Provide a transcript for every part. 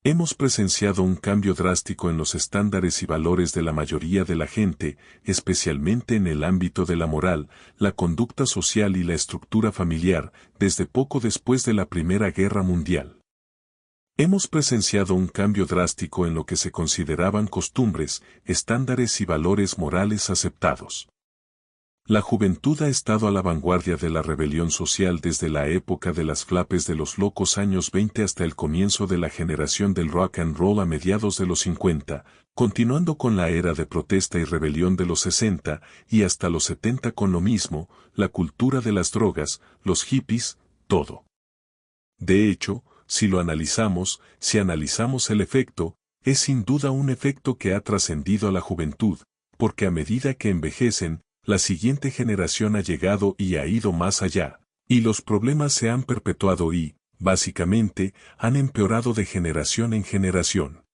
Hemos presenciado un cambio drástico en los estándares y valores de la mayoría de la gente, especialmente en el ámbito de la moral, la conducta social y la estructura familiar, desde poco después de la Primera Guerra Mundial. Hemos presenciado un cambio drástico en lo que se consideraban costumbres, estándares y valores morales aceptados. La juventud ha estado a la vanguardia de la rebelión social desde la época de las flapes de los locos años 20 hasta el comienzo de la generación del rock and roll a mediados de los 50, continuando con la era de protesta y rebelión de los 60 y hasta los 70 con lo mismo, la cultura de las drogas, los hippies, todo. De hecho, si analizamos el efecto, es sin duda un efecto que ha trascendido a la juventud, porque a medida que envejecen, la siguiente generación ha llegado y ha ido más allá, y los problemas se han perpetuado y, básicamente, han empeorado de generación en generación.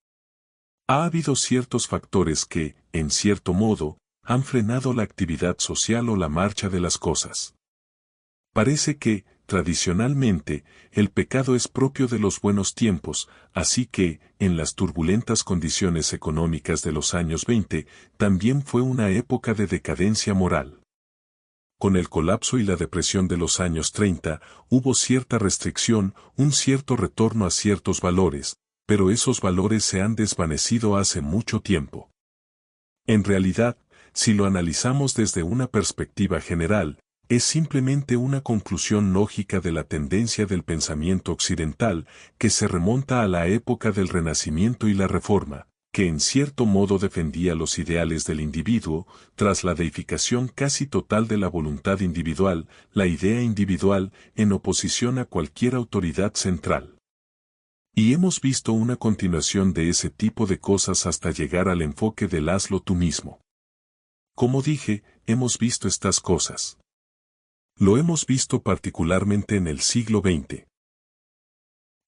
Ha habido ciertos factores que, en cierto modo, han frenado la actividad social o la marcha de las cosas. Parece que, tradicionalmente, el pecado es propio de los buenos tiempos, así que, en las turbulentas condiciones económicas de los años 20, también fue una época de decadencia moral. Con el colapso y la depresión de los años 30, hubo cierta restricción, un cierto retorno a ciertos valores, pero esos valores se han desvanecido hace mucho tiempo. En realidad, si lo analizamos desde una perspectiva general, es simplemente una conclusión lógica de la tendencia del pensamiento occidental que se remonta a la época del Renacimiento y la Reforma, que en cierto modo defendía los ideales del individuo, tras la deificación casi total de la voluntad individual, la idea individual, en oposición a cualquier autoridad central. Y hemos visto una continuación de ese tipo de cosas hasta llegar al enfoque del hazlo tú mismo. Como dije, hemos visto estas cosas. Lo hemos visto particularmente en el siglo XX.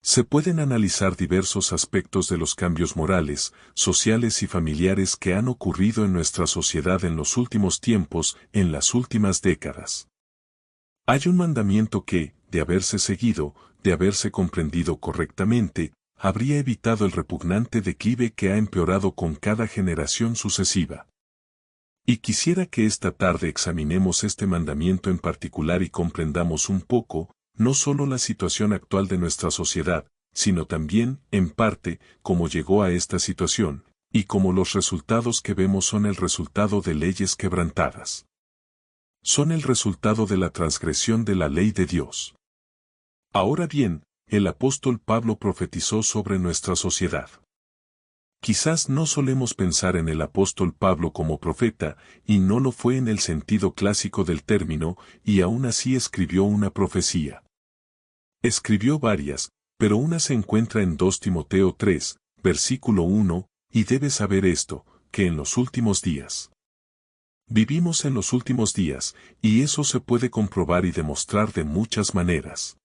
Se pueden analizar diversos aspectos de los cambios morales, sociales y familiares que han ocurrido en nuestra sociedad en los últimos tiempos, en las últimas décadas. Hay un mandamiento que, de haberse seguido, de haberse comprendido correctamente, habría evitado el repugnante declive que ha empeorado con cada generación sucesiva. Y quisiera que esta tarde examinemos este mandamiento en particular y comprendamos un poco, no solo la situación actual de nuestra sociedad, sino también, en parte, cómo llegó a esta situación, y cómo los resultados que vemos son el resultado de leyes quebrantadas. Son el resultado de la transgresión de la ley de Dios. Ahora bien, el apóstol Pablo profetizó sobre nuestra sociedad. Quizás no solemos pensar en el apóstol Pablo como profeta, y no lo fue en el sentido clásico del término, y aún así escribió una profecía. Escribió varias, pero una se encuentra en 2 Timoteo 3, versículo 1, y debes saber esto, que en los últimos días. Vivimos en los últimos días, y eso se puede comprobar y demostrar de muchas maneras.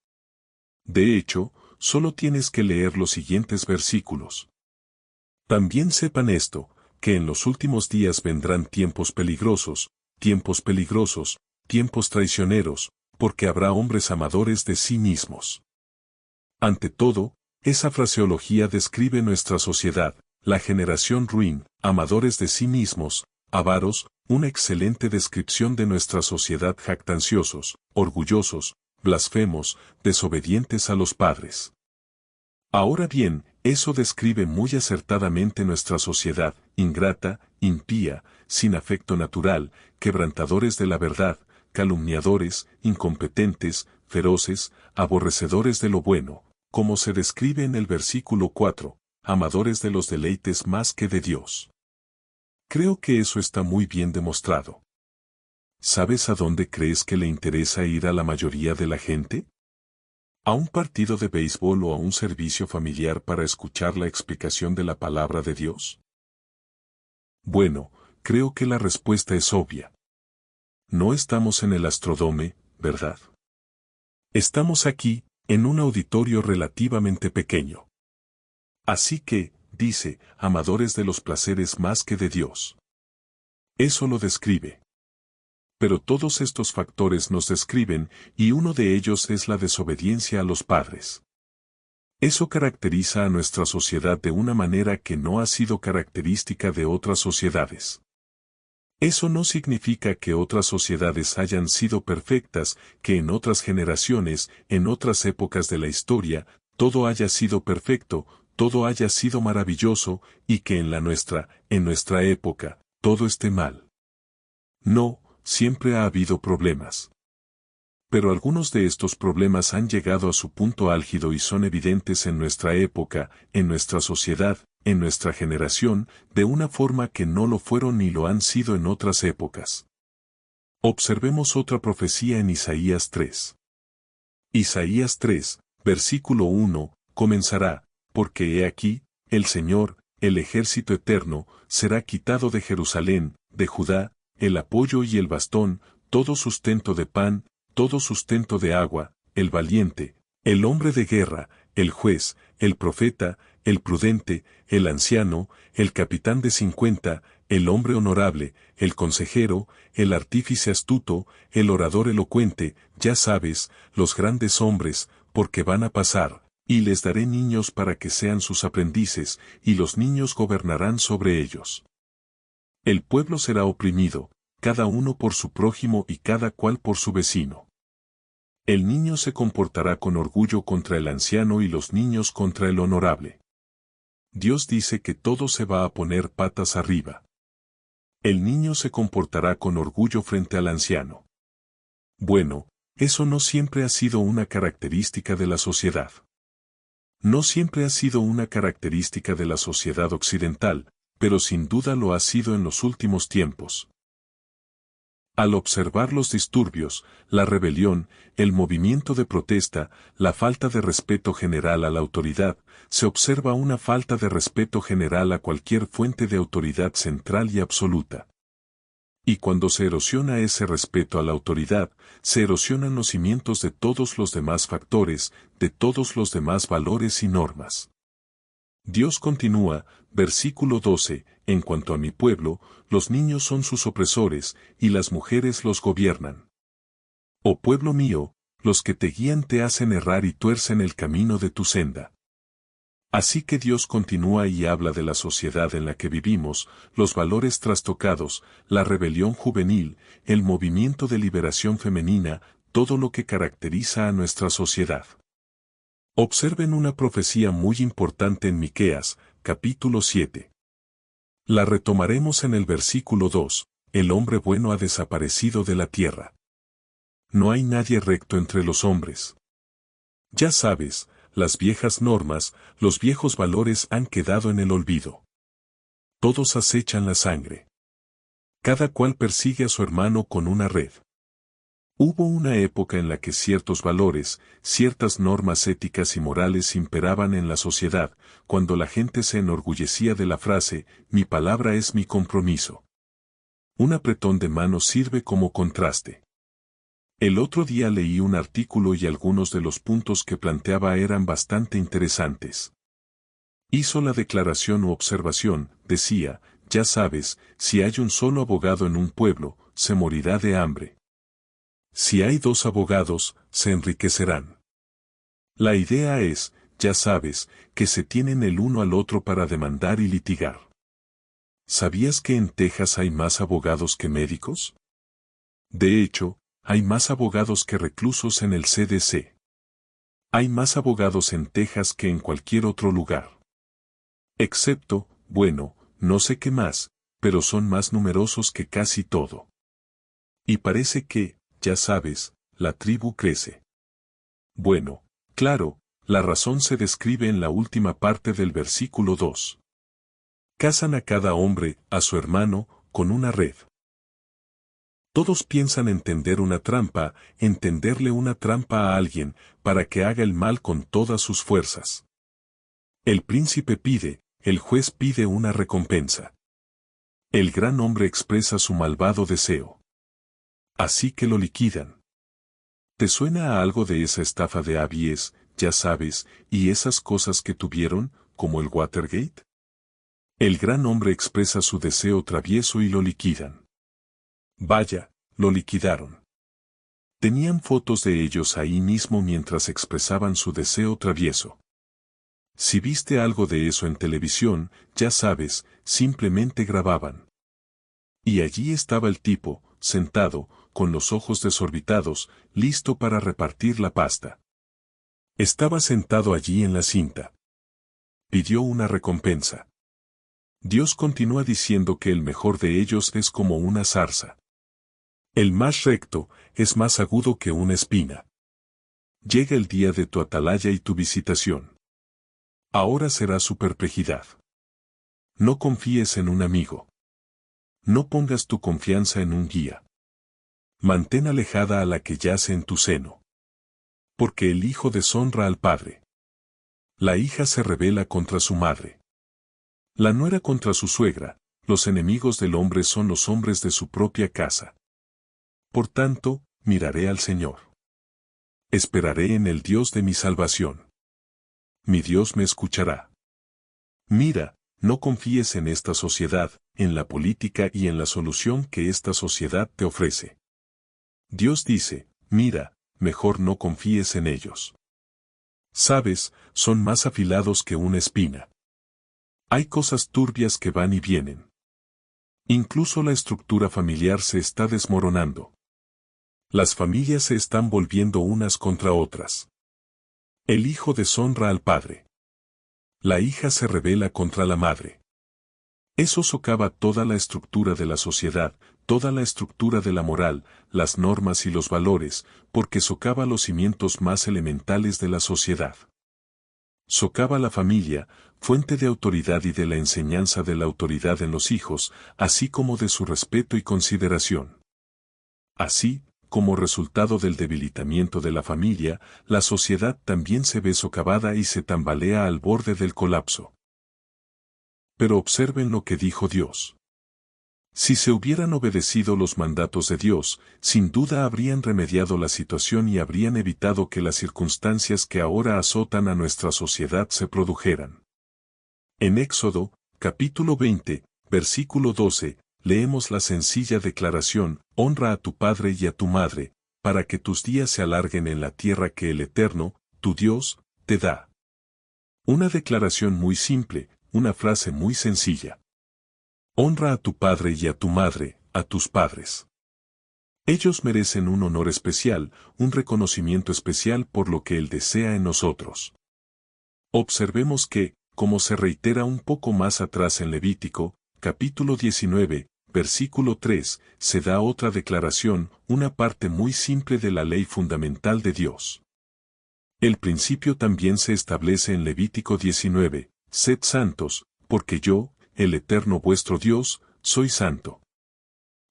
De hecho, solo tienes que leer los siguientes versículos. También sepan esto, que en los últimos días vendrán tiempos peligrosos, tiempos traicioneros, porque habrá hombres amadores de sí mismos. Ante todo, esa fraseología describe nuestra sociedad, la generación ruin, amadores de sí mismos, avaros, una excelente descripción de nuestra sociedad jactanciosos, orgullosos, blasfemos, desobedientes a los padres. Ahora bien, eso describe muy acertadamente nuestra sociedad, ingrata, impía, sin afecto natural, quebrantadores de la verdad, calumniadores, incompetentes, feroces, aborrecedores de lo bueno, como se describe en el versículo 4, amadores de los deleites más que de Dios. Creo que eso está muy bien demostrado. ¿Sabes a dónde crees que le interesa ir a la mayoría de la gente? ¿A un partido de béisbol o a un servicio familiar para escuchar la explicación de la palabra de Dios? Bueno, creo que la respuesta es obvia. No estamos en el Astrodome, ¿verdad? Estamos aquí, en un auditorio relativamente pequeño. Así que, dice, amadores de los placeres más que de Dios. Eso lo describe. Pero todos estos factores nos describen, y uno de ellos es la desobediencia a los padres. Eso caracteriza a nuestra sociedad de una manera que no ha sido característica de otras sociedades. Eso no significa que otras sociedades hayan sido perfectas, que en otras generaciones, en otras épocas de la historia, todo haya sido perfecto, todo haya sido maravilloso, y que en nuestra época, todo esté mal. No, siempre ha habido problemas. Pero algunos de estos problemas han llegado a su punto álgido y son evidentes en nuestra época, en nuestra sociedad, en nuestra generación, de una forma que no lo fueron ni lo han sido en otras épocas. Observemos otra profecía en Isaías 3. Isaías 3, versículo 1, comenzará, porque he aquí, el Señor, el ejército eterno, será quitado de Jerusalén, de Judá, el apoyo y el bastón, todo sustento de pan, todo sustento de agua, el valiente, el hombre de guerra, el juez, el profeta, el prudente, el anciano, el capitán de 50, el hombre honorable, el consejero, el artífice astuto, el orador elocuente, ya sabes, los grandes hombres, porque van a pasar, y les daré niños para que sean sus aprendices, y los niños gobernarán sobre ellos. El pueblo será oprimido, cada uno por su prójimo y cada cual por su vecino. El niño se comportará con orgullo contra el anciano y los niños contra el honorable. Dios dice que todo se va a poner patas arriba. El niño se comportará con orgullo frente al anciano. Bueno, eso no siempre ha sido una característica de la sociedad. No siempre ha sido una característica de la sociedad occidental, pero sin duda lo ha sido en los últimos tiempos. Al observar los disturbios, la rebelión, el movimiento de protesta, la falta de respeto general a la autoridad, se observa una falta de respeto general a cualquier fuente de autoridad central y absoluta. Y cuando se erosiona ese respeto a la autoridad, se erosionan los cimientos de todos los demás factores, de todos los demás valores y normas. Dios continúa, versículo 12, en cuanto a mi pueblo, los niños son sus opresores, y las mujeres los gobiernan. Oh pueblo mío, los que te guían te hacen errar y tuercen el camino de tu senda. Así que Dios continúa y habla de la sociedad en la que vivimos, los valores trastocados, la rebelión juvenil, el movimiento de liberación femenina, todo lo que caracteriza a nuestra sociedad. Observen una profecía muy importante en Miqueas, capítulo 7. La retomaremos en el versículo 2, el hombre bueno ha desaparecido de la tierra. No hay nadie recto entre los hombres. Ya sabes, las viejas normas, los viejos valores han quedado en el olvido. Todos acechan la sangre. Cada cual persigue a su hermano con una red. Hubo una época en la que ciertos valores, ciertas normas éticas y morales imperaban en la sociedad, cuando la gente se enorgullecía de la frase, mi palabra es mi compromiso. Un apretón de manos sirve como contraste. El otro día leí un artículo y algunos de los puntos que planteaba eran bastante interesantes. Hizo la declaración u observación, decía, ya sabes, si hay un solo abogado en un pueblo, se morirá de hambre. Si hay 2 abogados, se enriquecerán. La idea es, ya sabes, que se tienen el uno al otro para demandar y litigar. ¿Sabías que en Texas hay más abogados que médicos? De hecho, hay más abogados que reclusos en el CDC. Hay más abogados en Texas que en cualquier otro lugar. Excepto, bueno, no sé qué más, pero son más numerosos que casi todo. Y parece que, ya sabes, la tribu crece. Bueno, claro, la razón se describe en la última parte del versículo 2. Casan a cada hombre, a su hermano, con una red. Todos piensan entender una trampa, entenderle una trampa a alguien, para que haga el mal con todas sus fuerzas. El príncipe pide, el juez pide una recompensa. El gran hombre expresa su malvado deseo. Así que lo liquidan. ¿Te suena a algo de esa estafa de ABS, ya sabes, y esas cosas que tuvieron, como el Watergate? El gran hombre expresa su deseo travieso y lo liquidan. Vaya, lo liquidaron. Tenían fotos de ellos ahí mismo mientras expresaban su deseo travieso. Si viste algo de eso en televisión, ya sabes, simplemente grababan. Y allí estaba el tipo, sentado, con los ojos desorbitados, listo para repartir la pasta. Estaba sentado allí en la cinta. Pidió una recompensa. Dios continúa diciendo que el mejor de ellos es como una zarza. El más recto es más agudo que una espina. Llega el día de tu atalaya y tu visitación. Ahora será su perplejidad. No confíes en un amigo. No pongas tu confianza en un guía. Mantén alejada a la que yace en tu seno. Porque el hijo deshonra al padre. La hija se rebela contra su madre. La nuera contra su suegra, los enemigos del hombre son los hombres de su propia casa. Por tanto, miraré al Señor. Esperaré en el Dios de mi salvación. Mi Dios me escuchará. Mira, no confíes en esta sociedad, en la política y en la solución que esta sociedad te ofrece. Dios dice, mira, mejor no confíes en ellos. Sabes, son más afilados que una espina. Hay cosas turbias que van y vienen. Incluso la estructura familiar se está desmoronando. Las familias se están volviendo unas contra otras. El hijo deshonra al padre. La hija se rebela contra la madre. Eso socava toda la estructura de la sociedad, toda la estructura de la moral, las normas y los valores, porque socava los cimientos más elementales de la sociedad. Socava la familia, fuente de autoridad y de la enseñanza de la autoridad en los hijos, así como de su respeto y consideración. Así, como resultado del debilitamiento de la familia, la sociedad también se ve socavada y se tambalea al borde del colapso. Pero observen lo que dijo Dios. Si se hubieran obedecido los mandatos de Dios, sin duda habrían remediado la situación y habrían evitado que las circunstancias que ahora azotan a nuestra sociedad se produjeran. En Éxodo, capítulo 20, versículo 12, leemos la sencilla declaración, honra a tu padre y a tu madre, para que tus días se alarguen en la tierra que el Eterno, tu Dios, te da. Una declaración muy simple, una frase muy sencilla. Honra a tu padre y a tu madre, a tus padres. Ellos merecen un honor especial, un reconocimiento especial por lo que Él desea en nosotros. Observemos que, como se reitera un poco más atrás en Levítico, capítulo 19, versículo 3, se da otra declaración, una parte muy simple de la ley fundamental de Dios. El principio también se establece en Levítico 19, sed santos, porque yo, el Eterno vuestro Dios, soy santo.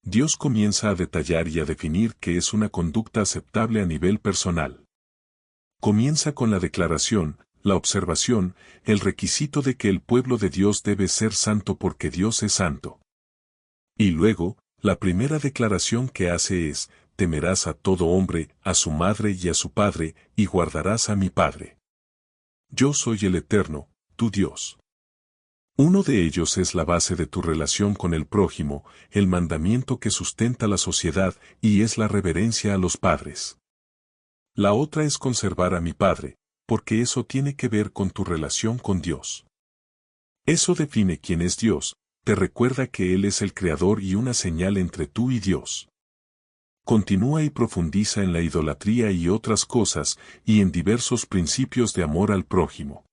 Dios comienza a detallar y a definir qué es una conducta aceptable a nivel personal. Comienza con la declaración, la observación, el requisito de que el pueblo de Dios debe ser santo porque Dios es santo. Y luego, la primera declaración que hace es, temerás a todo hombre, a su madre y a su padre, y guardarás a mi Padre. Yo soy el Eterno, tu Dios. Uno de ellos es la base de tu relación con el prójimo, el mandamiento que sustenta la sociedad, y es la reverencia a los padres. La otra es conservar a mi Padre, porque eso tiene que ver con tu relación con Dios. Eso define quién es Dios, te recuerda que Él es el Creador y una señal entre tú y Dios. Continúa y profundiza en la idolatría y otras cosas, y en diversos principios de amor al prójimo.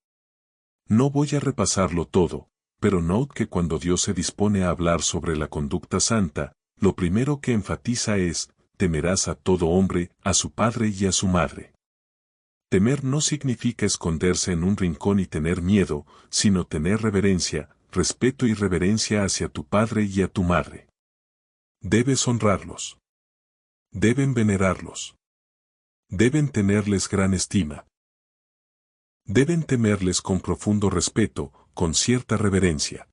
No voy a repasarlo todo, pero note que cuando Dios se dispone a hablar sobre la conducta santa, lo primero que enfatiza es, temerás a todo hombre, a su padre y a su madre. Temer no significa esconderse en un rincón y tener miedo, sino tener reverencia, respeto y reverencia hacia tu padre y a tu madre. Debes honrarlos. Deben venerarlos. Deben tenerles gran estima. Deben temerles con profundo respeto, con cierta reverencia.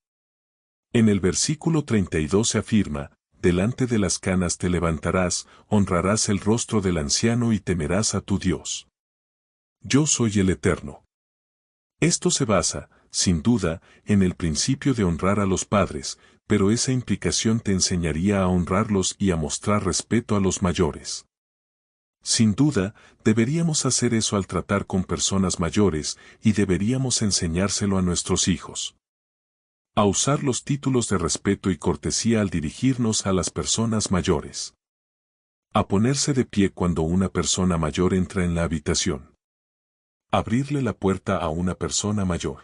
En el versículo 32 se afirma, delante de las canas te levantarás, honrarás el rostro del anciano y temerás a tu Dios. Yo soy el Eterno. Esto se basa, sin duda, en el principio de honrar a los padres, pero esa implicación te enseñaría a honrarlos y a mostrar respeto a los mayores. Sin duda, deberíamos hacer eso al tratar con personas mayores y deberíamos enseñárselo a nuestros hijos. A usar los títulos de respeto y cortesía al dirigirnos a las personas mayores. A ponerse de pie cuando una persona mayor entra en la habitación. Abrirle la puerta a una persona mayor.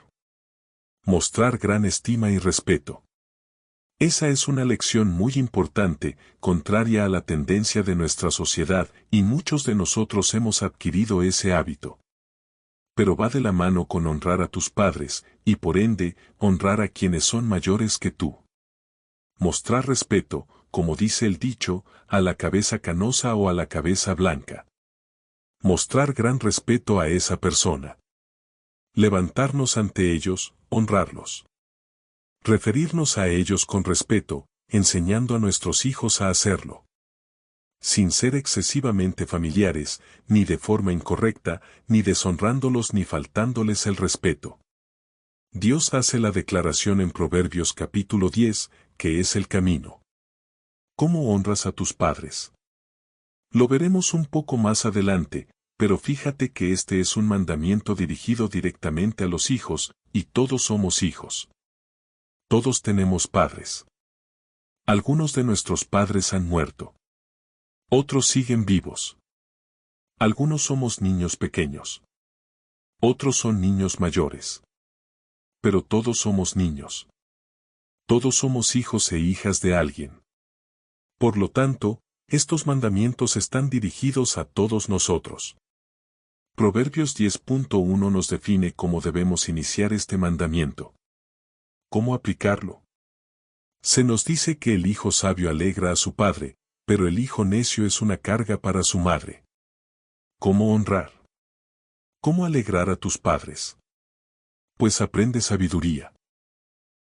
Mostrar gran estima y respeto. Esa es una lección muy importante, contraria a la tendencia de nuestra sociedad, y muchos de nosotros hemos adquirido ese hábito. Pero va de la mano con honrar a tus padres, y por ende, honrar a quienes son mayores que tú. Mostrar respeto, como dice el dicho, a la cabeza canosa o a la cabeza blanca. Mostrar gran respeto a esa persona. Levantarnos ante ellos, honrarlos. Referirnos a ellos con respeto, enseñando a nuestros hijos a hacerlo. Sin ser excesivamente familiares, ni de forma incorrecta, ni deshonrándolos ni faltándoles el respeto. Dios hace la declaración en Proverbios capítulo 10, que es el camino. ¿Cómo honras a tus padres? Lo veremos un poco más adelante, pero fíjate que este es un mandamiento dirigido directamente a los hijos, y todos somos hijos. Todos tenemos padres. Algunos de nuestros padres han muerto. Otros siguen vivos. Algunos somos niños pequeños. Otros son niños mayores. Pero todos somos niños. Todos somos hijos e hijas de alguien. Por lo tanto, estos mandamientos están dirigidos a todos nosotros. Proverbios 10.1 nos define cómo debemos iniciar este mandamiento. ¿Cómo aplicarlo? Se nos dice que el hijo sabio alegra a su padre, pero el hijo necio es una carga para su madre. ¿Cómo honrar? ¿Cómo alegrar a tus padres? Pues aprende sabiduría.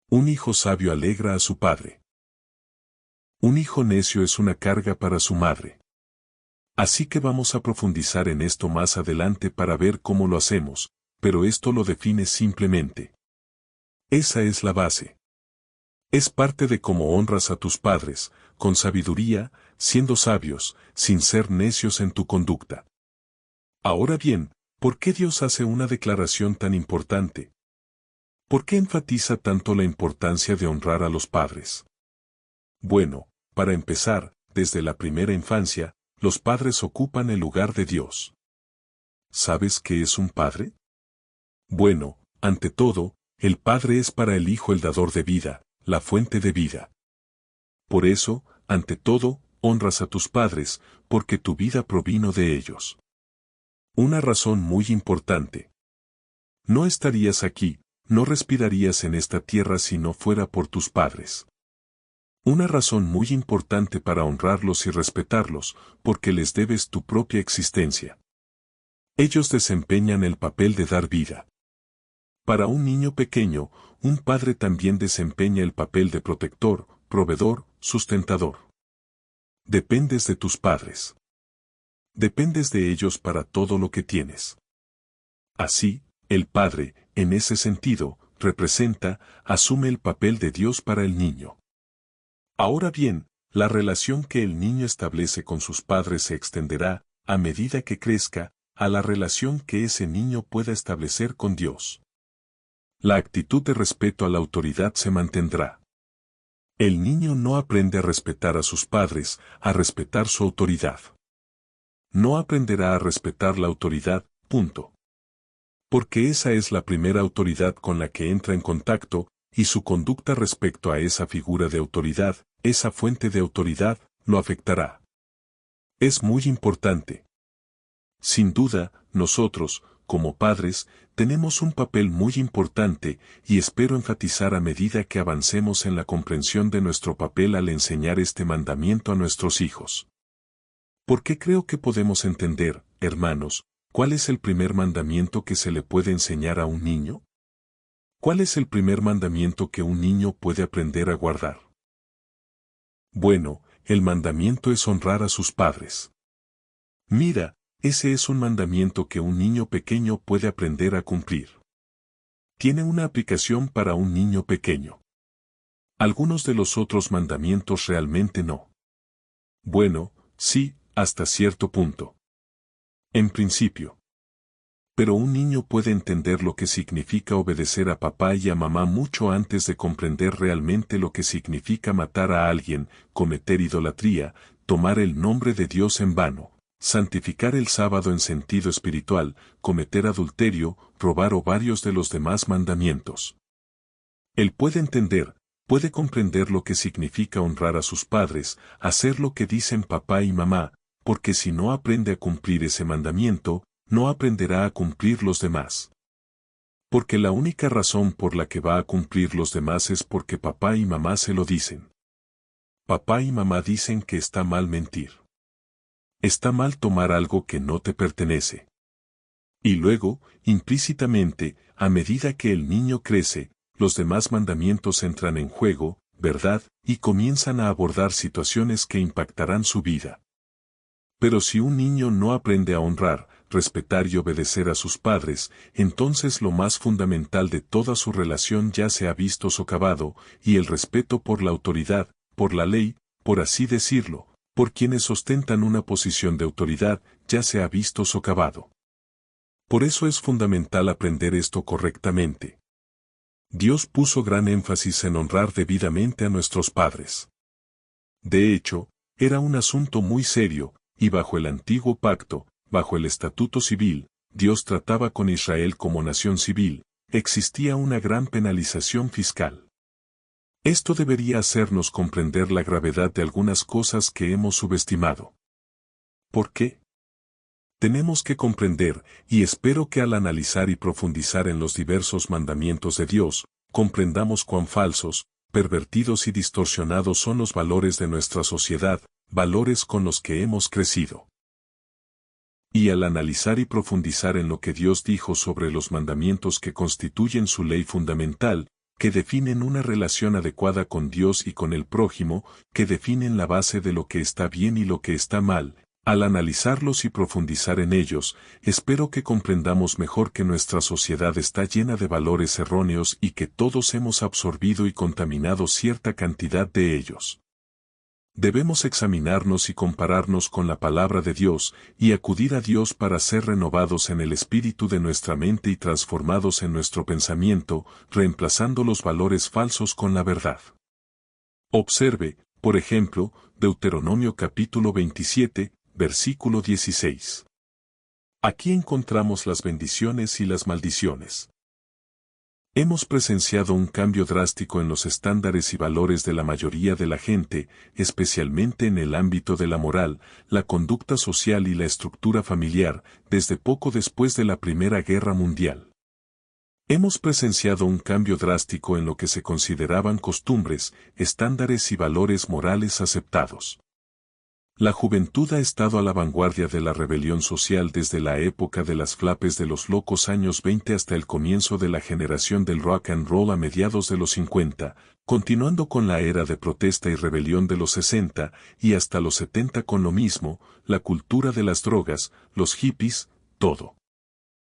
Un hijo sabio alegra a su padre. Un hijo necio es una carga para su madre. Así que vamos a profundizar en esto más adelante para ver cómo lo hacemos, pero esto lo define simplemente. Esa es la base. Es parte de cómo honras a tus padres, con sabiduría, siendo sabios, sin ser necios en tu conducta. Ahora bien, ¿por qué Dios hace una declaración tan importante? ¿Por qué enfatiza tanto la importancia de honrar a los padres? Bueno, para empezar, desde la primera infancia, los padres ocupan el lugar de Dios. ¿Sabes qué es un padre? Bueno, ante todo, el padre es para el hijo el dador de vida, la fuente de vida. Por eso, ante todo, honras a tus padres, porque tu vida provino de ellos. Una razón muy importante. No estarías aquí, no respirarías en esta tierra si no fuera por tus padres. Una razón muy importante para honrarlos y respetarlos, porque les debes tu propia existencia. Ellos desempeñan el papel de dar vida. Para un niño pequeño, un padre también desempeña el papel de protector, proveedor, sustentador. Dependes de tus padres. Dependes de ellos para todo lo que tienes. Así, el padre, en ese sentido, representa, asume el papel de Dios para el niño. Ahora bien, la relación que el niño establece con sus padres se extenderá, a medida que crezca, a la relación que ese niño pueda establecer con Dios. La actitud de respeto a la autoridad se mantendrá. El niño no aprende a respetar a sus padres, a respetar su autoridad. No aprenderá a respetar la autoridad, punto. Porque esa es la primera autoridad con la que entra en contacto, y su conducta respecto a esa figura de autoridad, esa fuente de autoridad, lo afectará. Es muy importante. Sin duda, nosotros, como padres, tenemos un papel muy importante, y espero enfatizar a medida que avancemos en la comprensión de nuestro papel al enseñar este mandamiento a nuestros hijos. ¿Por qué creo que podemos entender, hermanos, cuál es el primer mandamiento que se le puede enseñar a un niño? ¿Cuál es el primer mandamiento que un niño puede aprender a guardar? Bueno, el mandamiento es honrar a sus padres. Mira, ese es un mandamiento que un niño pequeño puede aprender a cumplir. Tiene una aplicación para un niño pequeño. Algunos de los otros mandamientos realmente no. Bueno, sí, hasta cierto punto. En principio. Pero un niño puede entender lo que significa obedecer a papá y a mamá mucho antes de comprender realmente lo que significa matar a alguien, cometer idolatría, tomar el nombre de Dios en vano, santificar el sábado en sentido espiritual, cometer adulterio, robar o varios de los demás mandamientos. Él puede entender, puede comprender lo que significa honrar a sus padres, hacer lo que dicen papá y mamá, porque si no aprende a cumplir ese mandamiento, no aprenderá a cumplir los demás. Porque la única razón por la que va a cumplir los demás es porque papá y mamá se lo dicen. Papá y mamá dicen que está mal mentir. Está mal tomar algo que no te pertenece. Y luego, implícitamente, a medida que el niño crece, los demás mandamientos entran en juego, ¿verdad? Y comienzan a abordar situaciones que impactarán su vida. Pero si un niño no aprende a honrar, respetar y obedecer a sus padres, entonces lo más fundamental de toda su relación ya se ha visto socavado, y el respeto por la autoridad, por la ley, por así decirlo, por quienes ostentan una posición de autoridad, ya se ha visto socavado. Por eso es fundamental aprender esto correctamente. Dios puso gran énfasis en honrar debidamente a nuestros padres. De hecho, era un asunto muy serio, y bajo el antiguo pacto, bajo el estatuto civil, Dios trataba con Israel como nación civil, existía una gran penalización fiscal. Esto debería hacernos comprender la gravedad de algunas cosas que hemos subestimado. ¿Por qué? Tenemos que comprender, y espero que al analizar y profundizar en los diversos mandamientos de Dios, comprendamos cuán falsos, pervertidos y distorsionados son los valores de nuestra sociedad, valores con los que hemos crecido. Y al analizar y profundizar en lo que Dios dijo sobre los mandamientos que constituyen su ley fundamental, que definen una relación adecuada con Dios y con el prójimo, que definen la base de lo que está bien y lo que está mal, al analizarlos y profundizar en ellos, espero que comprendamos mejor que nuestra sociedad está llena de valores erróneos y que todos hemos absorbido y contaminado cierta cantidad de ellos. Debemos examinarnos y compararnos con la palabra de Dios y acudir a Dios para ser renovados en el espíritu de nuestra mente y transformados en nuestro pensamiento, reemplazando los valores falsos con la verdad. Observe, por ejemplo, Deuteronomio capítulo 27, versículo 16. Aquí encontramos las bendiciones y las maldiciones. Hemos presenciado un cambio drástico en los estándares y valores de la mayoría de la gente, especialmente en el ámbito de la moral, la conducta social y la estructura familiar, desde poco después de la Primera Guerra Mundial. Hemos presenciado un cambio drástico en lo que se consideraban costumbres, estándares y valores morales aceptados. La juventud ha estado a la vanguardia de la rebelión social desde la época de las flapes de los locos años 20 hasta el comienzo de la generación del rock and roll a mediados de los 50, continuando con la era de protesta y rebelión de los 60 y hasta los 70 con lo mismo, la cultura de las drogas, los hippies, todo.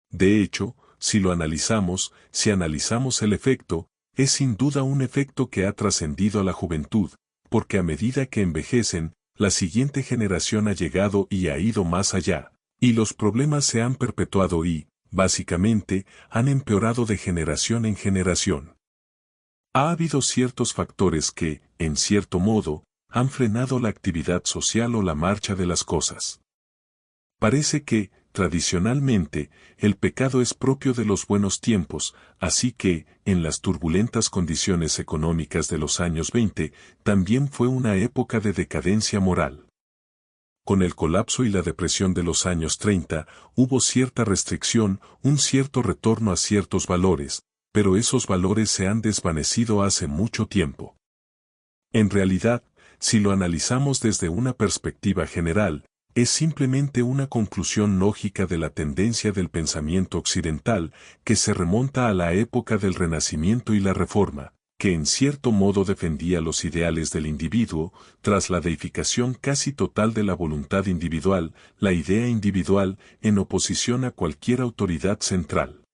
De hecho, si lo analizamos, si analizamos el efecto, es sin duda un efecto que ha trascendido a la juventud, porque a medida que envejecen, la siguiente generación ha llegado y ha ido más allá, y los problemas se han perpetuado y, básicamente, han empeorado de generación en generación. Ha habido ciertos factores que, en cierto modo, han frenado la actividad social o la marcha de las cosas. Parece que, tradicionalmente, el pecado es propio de los buenos tiempos, así que, en las turbulentas condiciones económicas de los años 20, también fue una época de decadencia moral. Con el colapso y la depresión de los años 30, hubo cierta restricción, un cierto retorno a ciertos valores, pero esos valores se han desvanecido hace mucho tiempo. En realidad, si lo analizamos desde una perspectiva general, es simplemente una conclusión lógica de la tendencia del pensamiento occidental que se remonta a la época del Renacimiento y la Reforma, que en cierto modo defendía los ideales del individuo, tras la deificación casi total de la voluntad individual, la idea individual, en oposición a cualquier autoridad central.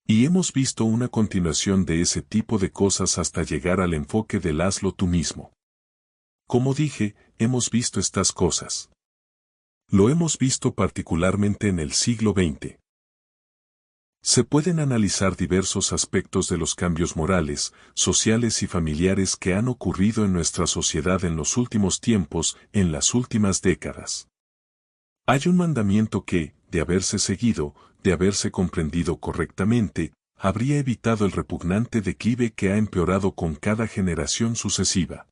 Y hemos visto una continuación de ese tipo de cosas hasta llegar al enfoque del hazlo tú mismo. Como dije, hemos visto estas cosas. Lo hemos visto particularmente en el siglo XX. Se pueden analizar diversos aspectos de los cambios morales, sociales y familiares que han ocurrido en nuestra sociedad en los últimos tiempos, en las últimas décadas. Hay un mandamiento que, de haberse seguido, de haberse comprendido correctamente, habría evitado el repugnante declive que ha empeorado con cada generación sucesiva.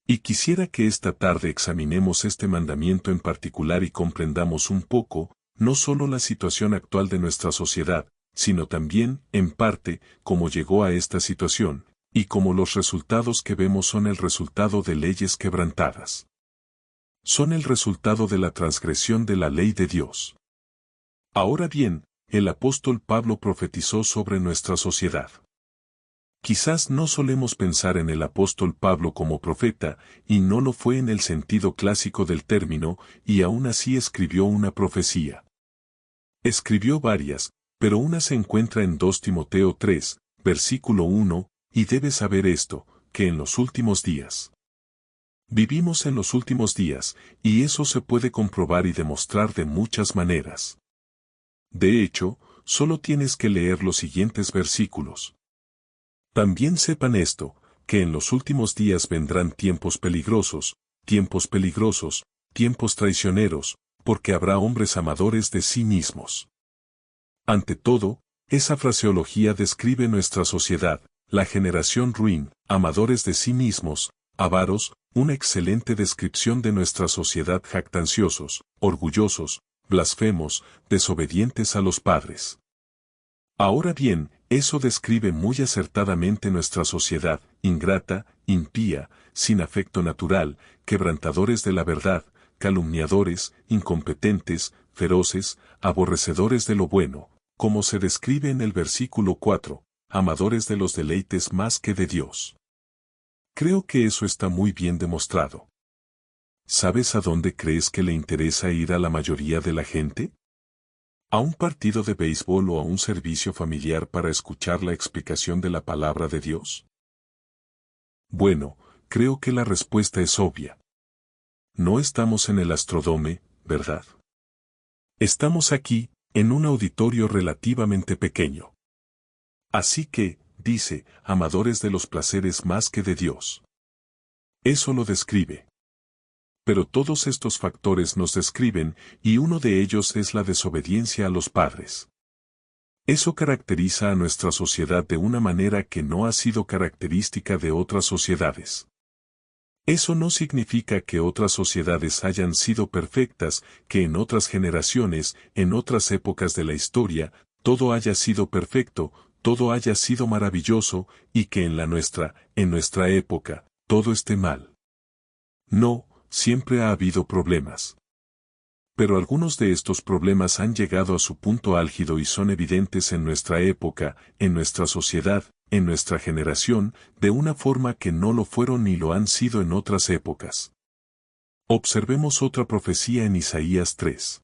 Y quisiera que esta tarde examinemos este mandamiento en particular y comprendamos un poco, no solo la situación actual de nuestra sociedad, sino también, en parte, cómo llegó a esta situación, y cómo los resultados que vemos son el resultado de leyes quebrantadas. Son el resultado de la transgresión de la ley de Dios. Ahora bien, el apóstol Pablo profetizó sobre nuestra sociedad. Quizás no solemos pensar en el apóstol Pablo como profeta, y no lo fue en el sentido clásico del término, y aún así escribió una profecía. Escribió varias, pero una se encuentra en 2 Timoteo 3, versículo 1, y debes saber esto, que en los últimos días. Vivimos en los últimos días, y eso se puede comprobar y demostrar de muchas maneras. De hecho, solo tienes que leer los siguientes versículos. También sepan esto, que en los últimos días vendrán tiempos peligrosos, tiempos traicioneros, porque habrá hombres amadores de sí mismos. Ante todo, esa fraseología describe nuestra sociedad, la generación ruin, amadores de sí mismos, avaros, una excelente descripción de nuestra sociedad, jactanciosos, orgullosos, blasfemos, desobedientes a los padres. Ahora bien, eso describe muy acertadamente nuestra sociedad, ingrata, impía, sin afecto natural, quebrantadores de la verdad, calumniadores, incompetentes, feroces, aborrecedores de lo bueno, como se describe en el versículo 4, amadores de los deleites más que de Dios. Creo que eso está muy bien demostrado. ¿Sabes a dónde crees que le interesa ir a la mayoría de la gente? ¿A un partido de béisbol o a un servicio familiar para escuchar la explicación de la palabra de Dios? Bueno, creo que la respuesta es obvia. No estamos en el Astrodome, ¿verdad? Estamos aquí, en un auditorio relativamente pequeño. Así que, dice, amadores de los placeres más que de Dios. Eso lo describe. Pero todos estos factores nos describen, y uno de ellos es la desobediencia a los padres. Eso caracteriza a nuestra sociedad de una manera que no ha sido característica de otras sociedades. Eso no significa que otras sociedades hayan sido perfectas, que en otras generaciones, en otras épocas de la historia, todo haya sido perfecto, todo haya sido maravilloso, y que en nuestra época, todo esté mal. No, siempre ha habido problemas. Pero algunos de estos problemas han llegado a su punto álgido y son evidentes en nuestra época, en nuestra sociedad, en nuestra generación, de una forma que no lo fueron ni lo han sido en otras épocas. Observemos otra profecía en Isaías 3.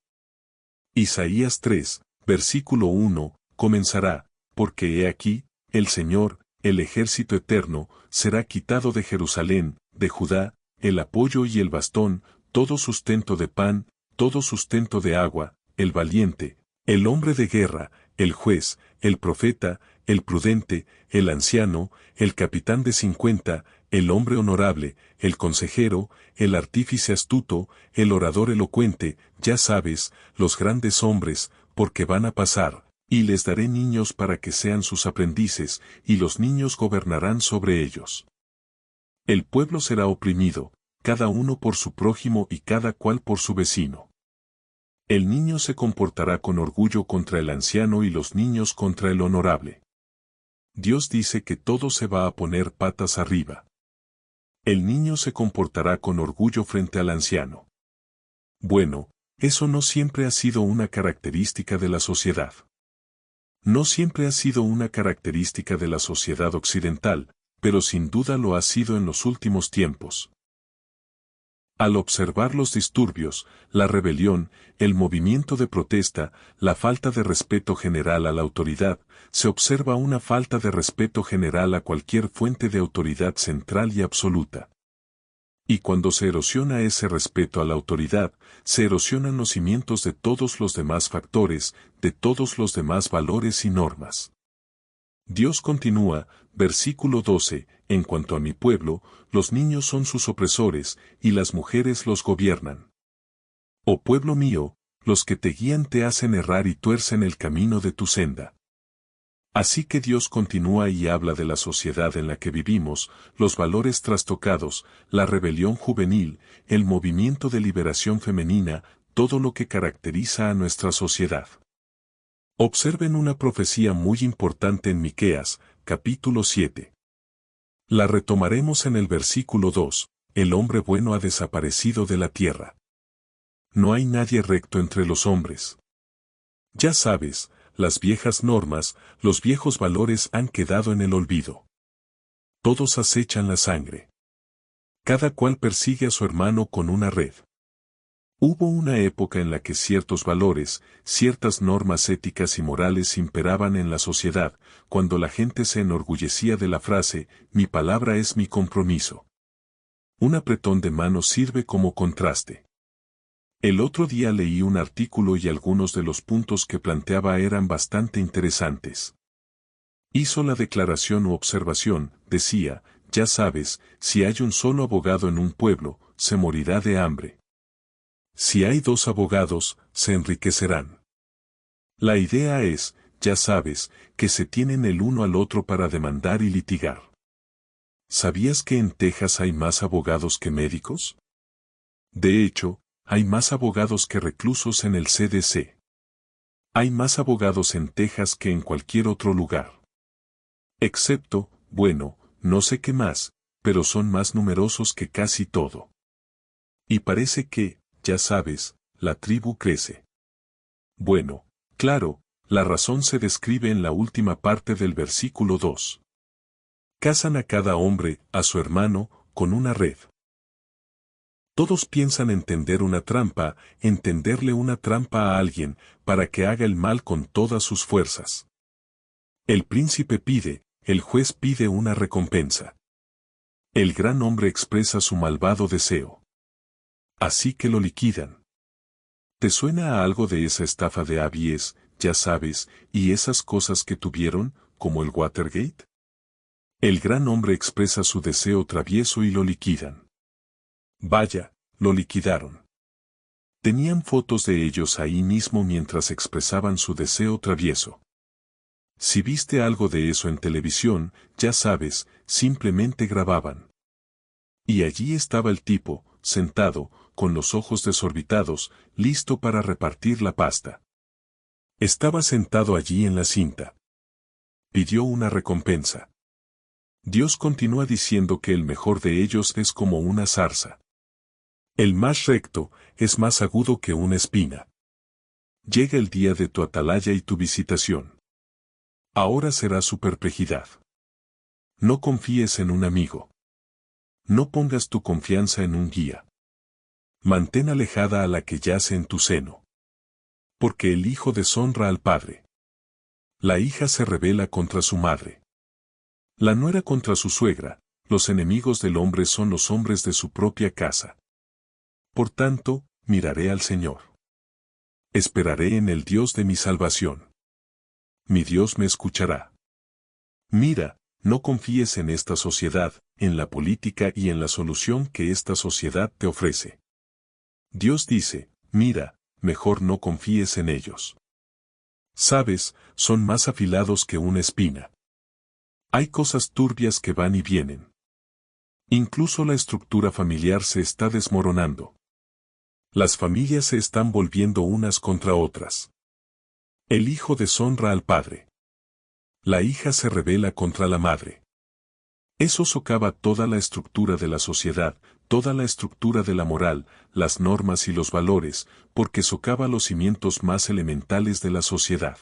Isaías 3, versículo 1, comenzará, porque he aquí, el Señor, el ejército eterno, será quitado de Jerusalén, de Judá, el apoyo y el bastón, todo sustento de pan, todo sustento de agua, el valiente, el hombre de guerra, el juez, el profeta, el prudente, el anciano, el capitán de 50, el hombre honorable, el consejero, el artífice astuto, el orador elocuente, ya sabes, los grandes hombres, porque van a pasar, y les daré niños para que sean sus aprendices, y los niños gobernarán sobre ellos. El pueblo será oprimido, cada uno por su prójimo y cada cual por su vecino. El niño se comportará con orgullo contra el anciano y los niños contra el honorable. Dios dice que todo se va a poner patas arriba. El niño se comportará con orgullo frente al anciano. Bueno, eso no siempre ha sido una característica de la sociedad. No siempre ha sido una característica de la sociedad occidental, pero sin duda lo ha sido en los últimos tiempos. Al observar los disturbios, la rebelión, el movimiento de protesta, la falta de respeto general a la autoridad, se observa una falta de respeto general a cualquier fuente de autoridad central y absoluta. Y cuando se erosiona ese respeto a la autoridad, se erosionan los cimientos de todos los demás factores, de todos los demás valores y normas. Dios continúa, versículo 12, en cuanto a mi pueblo, los niños son sus opresores, y las mujeres los gobiernan. Oh pueblo mío, los que te guían te hacen errar y tuercen el camino de tu senda. Así que Dios continúa y habla de la sociedad en la que vivimos, los valores trastocados, la rebelión juvenil, el movimiento de liberación femenina, todo lo que caracteriza a nuestra sociedad. Observen una profecía muy importante en Miqueas, capítulo 7. La retomaremos en el versículo 2, el hombre bueno ha desaparecido de la tierra. No hay nadie recto entre los hombres. Ya sabes, las viejas normas, los viejos valores han quedado en el olvido. Todos acechan la sangre. Cada cual persigue a su hermano con una red. Hubo una época en la que ciertos valores, ciertas normas éticas y morales imperaban en la sociedad, cuando la gente se enorgullecía de la frase, mi palabra es mi compromiso. Un apretón de manos sirve como contraste. El otro día leí un artículo y algunos de los puntos que planteaba eran bastante interesantes. Hizo la declaración u observación, decía, ya sabes, si hay un solo abogado en un pueblo, se morirá de hambre. Si hay 2 abogados, se enriquecerán. La idea es, ya sabes, que se tienen el uno al otro para demandar y litigar. ¿Sabías que en Texas hay más abogados que médicos? De hecho, hay más abogados que reclusos en el CDC. Hay más abogados en Texas que en cualquier otro lugar. Excepto, bueno, no sé qué más, pero son más numerosos que casi todo. Y parece que, ya sabes, la tribu crece. Bueno, claro, la razón se describe en la última parte del versículo 2. Casan a cada hombre, a su hermano, con una red. Todos piensan entender una trampa, entenderle una trampa a alguien, para que haga el mal con todas sus fuerzas. El príncipe pide, el juez pide una recompensa. El gran hombre expresa su malvado deseo. Así que lo liquidan. ¿Te suena a algo de esa estafa de ABS, ya sabes, y esas cosas que tuvieron, como el Watergate? El gran hombre expresa su deseo travieso y lo liquidan. Vaya, lo liquidaron. Tenían fotos de ellos ahí mismo mientras expresaban su deseo travieso. Si viste algo de eso en televisión, ya sabes, simplemente grababan. Y allí estaba el tipo, sentado, con los ojos desorbitados, listo para repartir la pasta. Estaba sentado allí en la cinta. Pidió una recompensa. Dios continúa diciendo que el mejor de ellos es como una zarza. El más recto es más agudo que una espina. Llega el día de tu atalaya y tu visitación. Ahora será su perplejidad. No confíes en un amigo. No pongas tu confianza en un guía. Mantén alejada a la que yace en tu seno. Porque el hijo deshonra al padre. La hija se rebela contra su madre. La nuera contra su suegra, los enemigos del hombre son los hombres de su propia casa. Por tanto, miraré al Señor. Esperaré en el Dios de mi salvación. Mi Dios me escuchará. Mira, no confíes en esta sociedad, en la política y en la solución que esta sociedad te ofrece. Dios dice, mira, mejor no confíes en ellos. Sabes, son más afilados que una espina. Hay cosas turbias que van y vienen. Incluso la estructura familiar se está desmoronando. Las familias se están volviendo unas contra otras. El hijo deshonra al padre. La hija se rebela contra la madre. Eso socava toda la estructura de la sociedad, toda la estructura de la moral, las normas y los valores, porque socava los cimientos más elementales de la sociedad.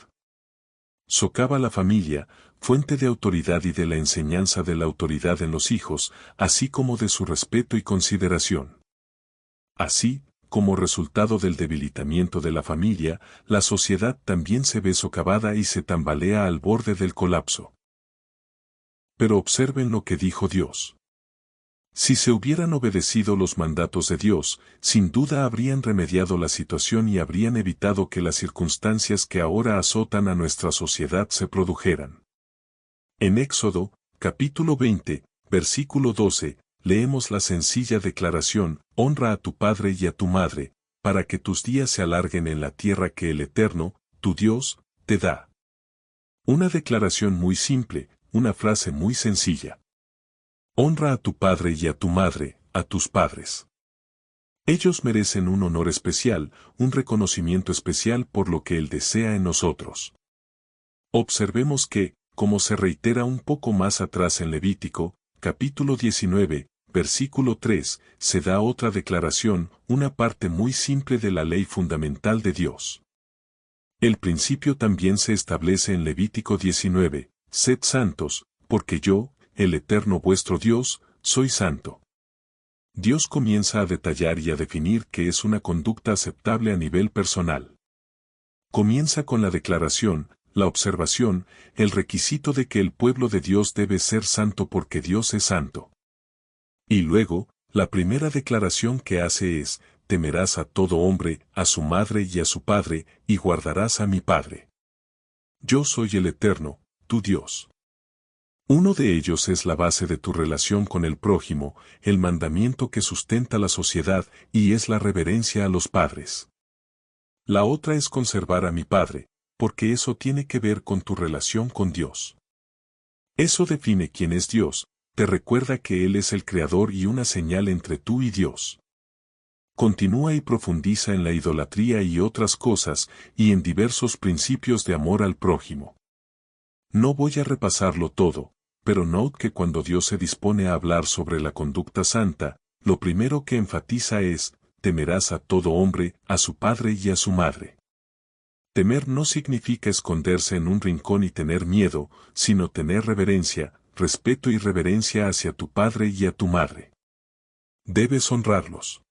Socava la familia, fuente de autoridad y de la enseñanza de la autoridad en los hijos, así como de su respeto y consideración. Así, como resultado del debilitamiento de la familia, la sociedad también se ve socavada y se tambalea al borde del colapso. Pero observen lo que dijo Dios. Si se hubieran obedecido los mandatos de Dios, sin duda habrían remediado la situación y habrían evitado que las circunstancias que ahora azotan a nuestra sociedad se produjeran. En Éxodo, capítulo 20, versículo 12, leemos la sencilla declaración: honra a tu padre y a tu madre, para que tus días se alarguen en la tierra que el Eterno, tu Dios, te da. Una declaración muy simple, una frase muy sencilla. Honra a tu padre y a tu madre, a tus padres. Ellos merecen un honor especial, un reconocimiento especial por lo que Él desea en nosotros. Observemos que, como se reitera un poco más atrás en Levítico, capítulo 19, versículo 3, se da otra declaración, una parte muy simple de la ley fundamental de Dios. El principio también se establece en Levítico 19, sed santos, porque yo, el Eterno vuestro Dios, soy santo. Dios comienza a detallar y a definir qué es una conducta aceptable a nivel personal. Comienza con la declaración, la observación, el requisito de que el pueblo de Dios debe ser santo porque Dios es santo. Y luego, la primera declaración que hace es: temerás a todo hombre, a su madre y a su padre, y guardarás a mi Padre. Yo soy el Eterno, tu Dios. Uno de ellos es la base de tu relación con el prójimo, el mandamiento que sustenta la sociedad, y es la reverencia a los padres. La otra es conservar a mi Padre, porque eso tiene que ver con tu relación con Dios. Eso define quién es Dios, te recuerda que Él es el Creador y una señal entre tú y Dios. Continúa y profundiza en la idolatría y otras cosas, y en diversos principios de amor al prójimo. No voy a repasarlo todo, pero note que cuando Dios se dispone a hablar sobre la conducta santa, lo primero que enfatiza es: temerás a todo hombre, a su padre y a su madre. Temer no significa esconderse en un rincón y tener miedo, sino tener reverencia, respeto y reverencia hacia tu padre y a tu madre. Debes honrarlos.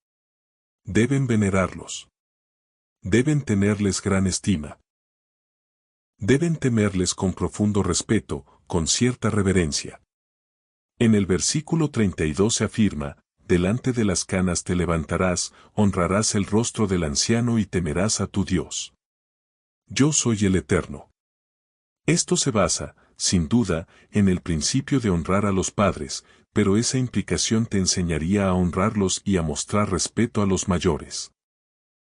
Deben venerarlos. Deben tenerles gran estima. Deben temerles con profundo respeto, con cierta reverencia. En el versículo 32 se afirma: delante de las canas te levantarás, honrarás el rostro del anciano y temerás a tu Dios. Yo soy el Eterno. Esto se basa, sin duda, en el principio de honrar a los padres, pero esa implicación te enseñaría a honrarlos y a mostrar respeto a los mayores.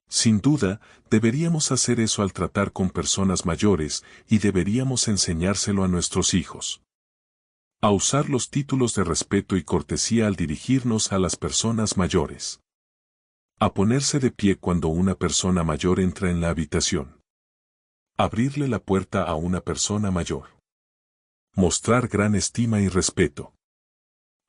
Sin duda, deberíamos hacer eso al tratar con personas mayores, y deberíamos enseñárselo a nuestros hijos. A usar los títulos de respeto y cortesía al dirigirnos a las personas mayores. A ponerse de pie cuando una persona mayor entra en la habitación. Abrirle la puerta a una persona mayor. Mostrar gran estima y respeto.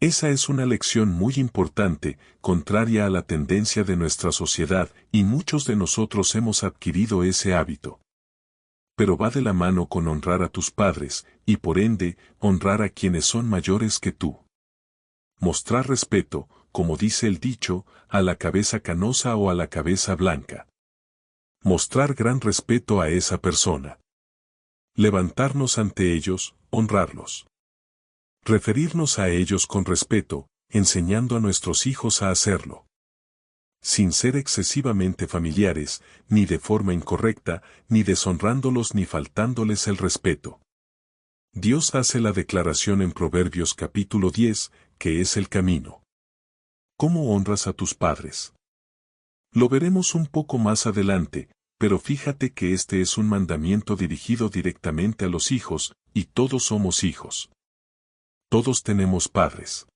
Esa es una lección muy importante, contraria a la tendencia de nuestra sociedad, y muchos de nosotros hemos adquirido ese hábito. Pero va de la mano con honrar a tus padres, y por ende, honrar a quienes son mayores que tú. Mostrar respeto, como dice el dicho, a la cabeza canosa o a la cabeza blanca. Mostrar gran respeto a esa persona. Levantarnos ante ellos, honrarlos. Referirnos a ellos con respeto, enseñando a nuestros hijos a hacerlo. Sin ser excesivamente familiares, ni de forma incorrecta, ni deshonrándolos ni faltándoles el respeto. Dios hace la declaración en Proverbios capítulo 10, que es el camino. ¿Cómo honras a tus padres? Lo veremos un poco más adelante, pero fíjate que este es un mandamiento dirigido directamente a los hijos, y todos somos hijos. Todos tenemos padres.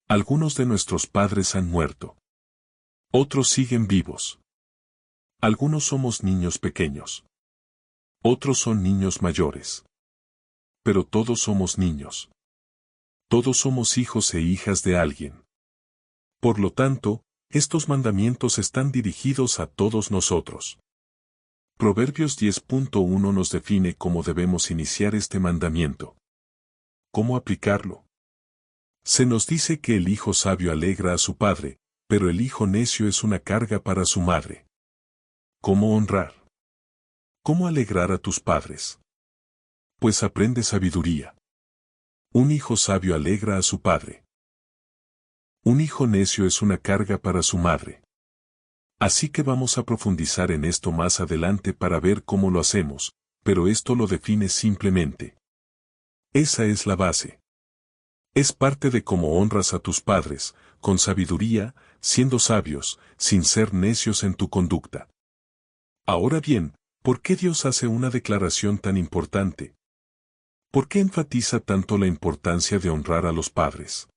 Algunos de nuestros padres han muerto. Otros siguen vivos. Algunos somos niños pequeños. Otros son niños mayores. Pero todos somos niños. Todos somos hijos e hijas de alguien. Por lo tanto, estos mandamientos están dirigidos a todos nosotros. Proverbios 10.1 nos define cómo debemos iniciar este mandamiento. ¿Cómo aplicarlo? Se nos dice que el hijo sabio alegra a su padre, pero el hijo necio es una carga para su madre. ¿Cómo honrar? ¿Cómo alegrar a tus padres? Pues aprende sabiduría. Un hijo sabio alegra a su padre. Un hijo necio es una carga para su madre. Así que vamos a profundizar en esto más adelante para ver cómo lo hacemos, pero esto lo define simplemente. Esa es la base. Es parte de cómo honras a tus padres, con sabiduría, siendo sabios, sin ser necios en tu conducta. Ahora bien, ¿por qué Dios hace una declaración tan importante? ¿Por qué enfatiza tanto la importancia de honrar a los padres?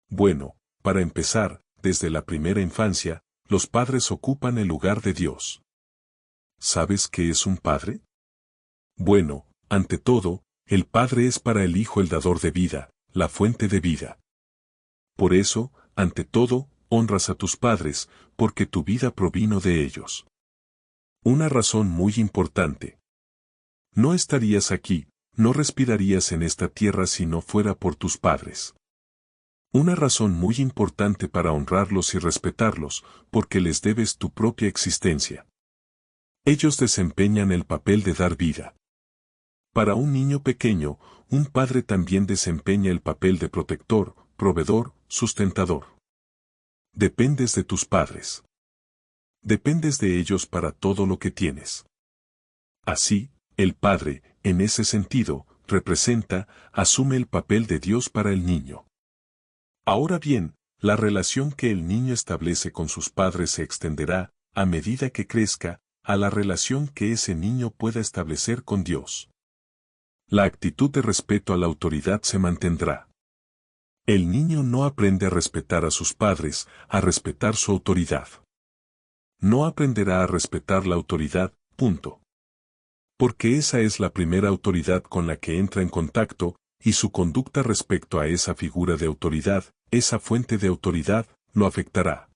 Bueno, para empezar, desde la primera infancia, los padres ocupan el lugar de Dios. ¿Sabes qué es un padre? Bueno, ante todo, el padre es para el hijo el dador de vida, la fuente de vida. Por eso, ante todo, honras a tus padres, porque tu vida provino de ellos. Una razón muy importante. No estarías aquí, no respirarías en esta tierra si no fuera por tus padres. Una razón muy importante para honrarlos y respetarlos, porque les debes tu propia existencia. Ellos desempeñan el papel de dar vida. Para un niño pequeño, un padre también desempeña el papel de protector, proveedor, sustentador. Dependes de tus padres. Dependes de ellos para todo lo que tienes. Así, el padre, en ese sentido, representa, asume el papel de Dios para el niño. Ahora bien, la relación que el niño establece con sus padres se extenderá, a medida que crezca, a la relación que ese niño pueda establecer con Dios. La actitud de respeto a la autoridad se mantendrá. El niño no aprende a respetar a sus padres, a respetar su autoridad. No aprenderá a respetar la autoridad, punto. Porque esa es la primera autoridad con la que entra en contacto, y su conducta respecto a esa figura de autoridad, esa fuente de autoridad, lo afectará.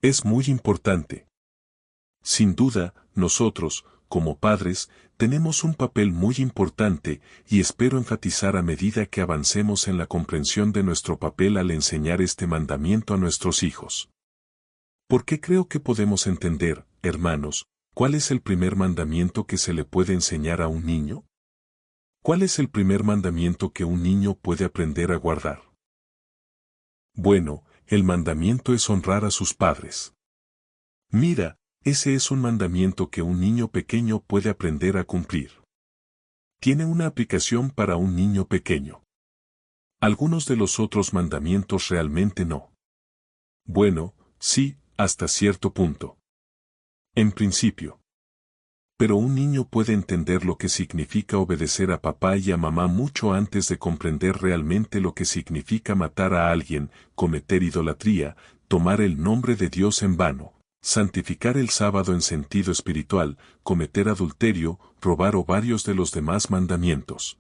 Es muy importante. Sin duda, nosotros, como padres, tenemos un papel muy importante, y espero enfatizar a medida que avancemos en la comprensión de nuestro papel al enseñar este mandamiento a nuestros hijos. Porque creo que podemos entender, hermanos, ¿cuál es el primer mandamiento que se le puede enseñar a un niño? ¿Cuál es el primer mandamiento que un niño puede aprender a guardar? Bueno, el mandamiento es honrar a sus padres. Mira, ese es un mandamiento que un niño pequeño puede aprender a cumplir. Tiene una aplicación para un niño pequeño. Algunos de los otros mandamientos realmente no. Bueno, sí, hasta cierto punto. En principio. Pero un niño puede entender lo que significa obedecer a papá y a mamá mucho antes de comprender realmente lo que significa matar a alguien, cometer idolatría, tomar el nombre de Dios en vano, santificar el sábado en sentido espiritual, cometer adulterio, robar o varios de los demás mandamientos.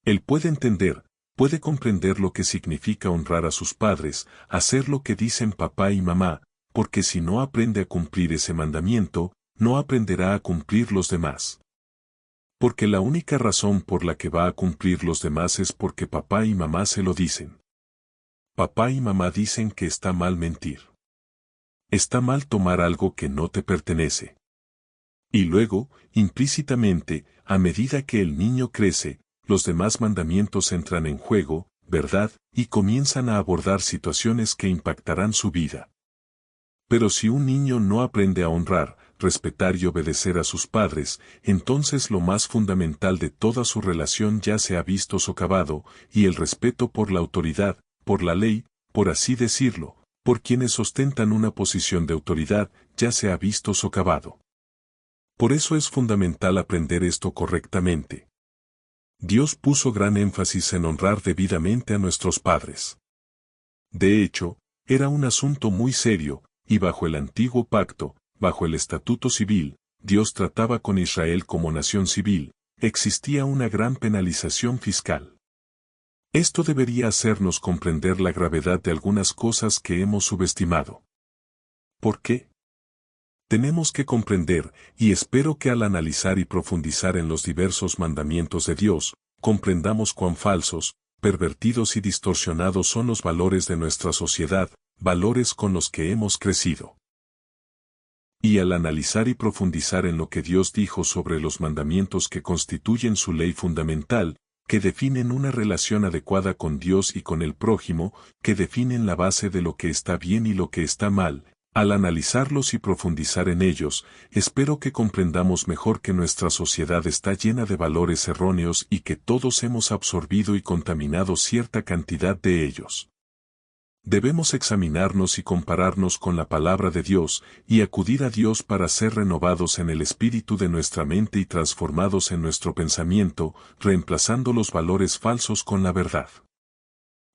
Él puede entender, puede comprender lo que significa honrar a sus padres, hacer lo que dicen papá y mamá, porque si no aprende a cumplir ese mandamiento, no aprenderá a cumplir los demás. Porque la única razón por la que va a cumplir los demás es porque papá y mamá se lo dicen. Papá y mamá dicen que está mal mentir. Está mal tomar algo que no te pertenece. Y luego, implícitamente, a medida que el niño crece, los demás mandamientos entran en juego, ¿verdad? Y comienzan a abordar situaciones que impactarán su vida. Pero si un niño no aprende a honrar, respetar y obedecer a sus padres, entonces lo más fundamental de toda su relación ya se ha visto socavado, y el respeto por la autoridad, por la ley, por así decirlo, por quienes ostentan una posición de autoridad, ya se ha visto socavado. Por eso es fundamental aprender esto correctamente. Dios puso gran énfasis en honrar debidamente a nuestros padres. De hecho, era un asunto muy serio, y bajo el antiguo pacto, bajo el estatuto civil, Dios trataba con Israel como nación civil, existía una gran penalización fiscal. Esto debería hacernos comprender la gravedad de algunas cosas que hemos subestimado. ¿Por qué? Tenemos que comprender, y espero que al analizar y profundizar en los diversos mandamientos de Dios, comprendamos cuán falsos, pervertidos y distorsionados son los valores de nuestra sociedad, valores con los que hemos crecido. Y al analizar y profundizar en lo que Dios dijo sobre los mandamientos que constituyen su ley fundamental, que definen una relación adecuada con Dios y con el prójimo, que definen la base de lo que está bien y lo que está mal. Al analizarlos y profundizar en ellos, espero que comprendamos mejor que nuestra sociedad está llena de valores erróneos y que todos hemos absorbido y contaminado cierta cantidad de ellos. Debemos examinarnos y compararnos con la palabra de Dios y acudir a Dios para ser renovados en el espíritu de nuestra mente y transformados en nuestro pensamiento, reemplazando los valores falsos con la verdad.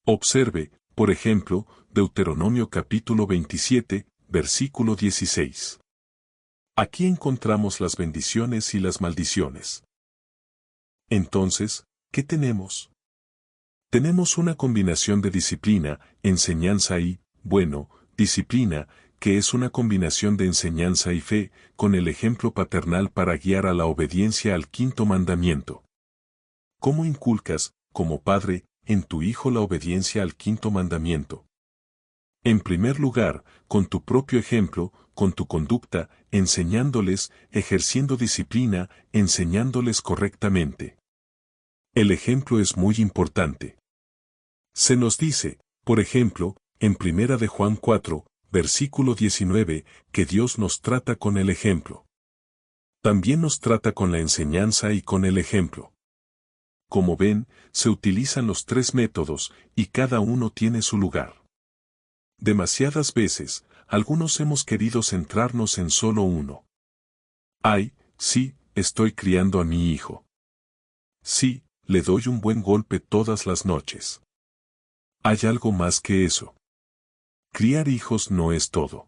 Observe, por ejemplo, Deuteronomio capítulo 27, versículo 16. Aquí encontramos las bendiciones y las maldiciones. Entonces, ¿qué tenemos? Tenemos una combinación de disciplina, enseñanza y, bueno, disciplina, que es una combinación de enseñanza y fe, con el ejemplo paternal para guiar a la obediencia al quinto mandamiento. ¿Cómo inculcas, como padre, en tu hijo la obediencia al quinto mandamiento? En primer lugar, con tu propio ejemplo, con tu conducta, enseñándoles, ejerciendo disciplina, enseñándoles correctamente. El ejemplo es muy importante. Se nos dice, por ejemplo, en 1 de Juan 4, versículo 19, que Dios nos trata con el ejemplo. También nos trata con la enseñanza y con el ejemplo. Como ven, se utilizan los tres métodos, y cada uno tiene su lugar. Demasiadas veces, algunos hemos querido centrarnos en solo uno. Ay, sí, estoy criando a mi hijo. Sí, le doy un buen golpe todas las noches. Hay algo más que eso. Criar hijos no es todo.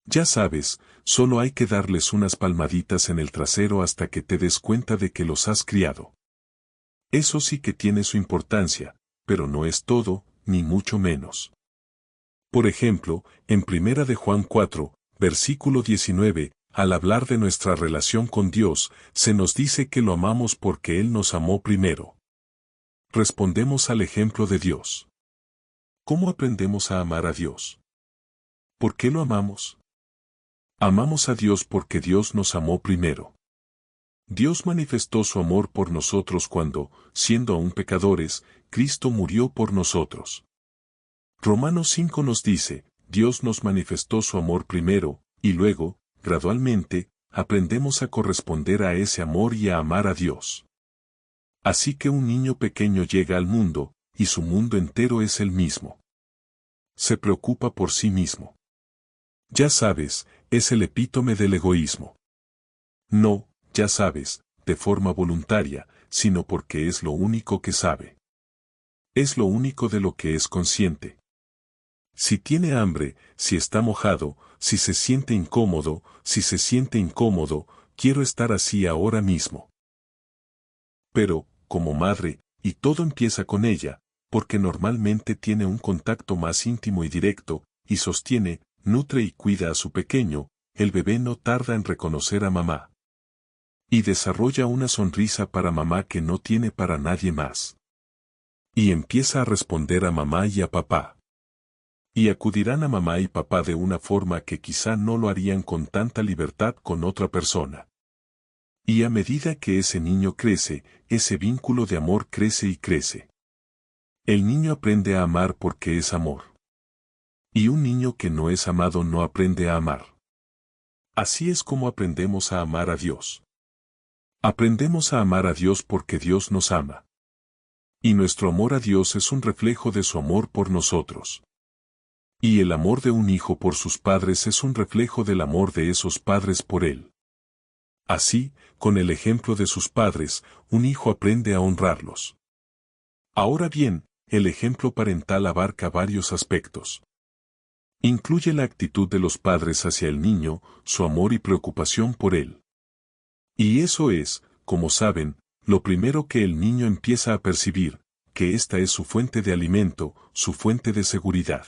Ya sabes, solo hay que darles unas palmaditas en el trasero hasta que te des cuenta de que los has criado. Eso sí que tiene su importancia, pero no es todo, ni mucho menos. Por ejemplo, en 1 de Juan 4, versículo 19, al hablar de nuestra relación con Dios, se nos dice que lo amamos porque Él nos amó primero. Respondemos al ejemplo de Dios. ¿Cómo aprendemos a amar a Dios? ¿Por qué lo amamos? Amamos a Dios porque Dios nos amó primero. Dios manifestó su amor por nosotros cuando, siendo aún pecadores, Cristo murió por nosotros. Romanos 5 nos dice, Dios nos manifestó su amor primero, y luego, gradualmente, aprendemos a corresponder a ese amor y a amar a Dios. Así que un niño pequeño llega al mundo, y su mundo entero es el mismo. Se preocupa por sí mismo. Ya sabes, es el epítome del egoísmo. No, ya sabes, de forma voluntaria, sino porque es lo único que sabe. Es lo único de lo que es consciente. Si tiene hambre, si está mojado, si se siente incómodo, quiero estar así ahora mismo. Pero, como madre, y todo empieza con ella, porque normalmente tiene un contacto más íntimo y directo, y sostiene, nutre y cuida a su pequeño, el bebé no tarda en reconocer a mamá. Y desarrolla una sonrisa para mamá que no tiene para nadie más. Y empieza a responder a mamá y a papá. Y acudirán a mamá y papá de una forma que quizá no lo harían con tanta libertad con otra persona. Y a medida que ese niño crece, ese vínculo de amor crece y crece. El niño aprende a amar porque es amor. Y un niño que no es amado no aprende a amar. Así es como aprendemos a amar a Dios. Aprendemos a amar a Dios porque Dios nos ama. Y nuestro amor a Dios es un reflejo de su amor por nosotros. Y el amor de un hijo por sus padres es un reflejo del amor de esos padres por él. Así, con el ejemplo de sus padres, un hijo aprende a honrarlos. Ahora bien, el ejemplo parental abarca varios aspectos. Incluye la actitud de los padres hacia el niño, su amor y preocupación por él. Y eso es, como saben, lo primero que el niño empieza a percibir, que esta es su fuente de alimento, su fuente de seguridad.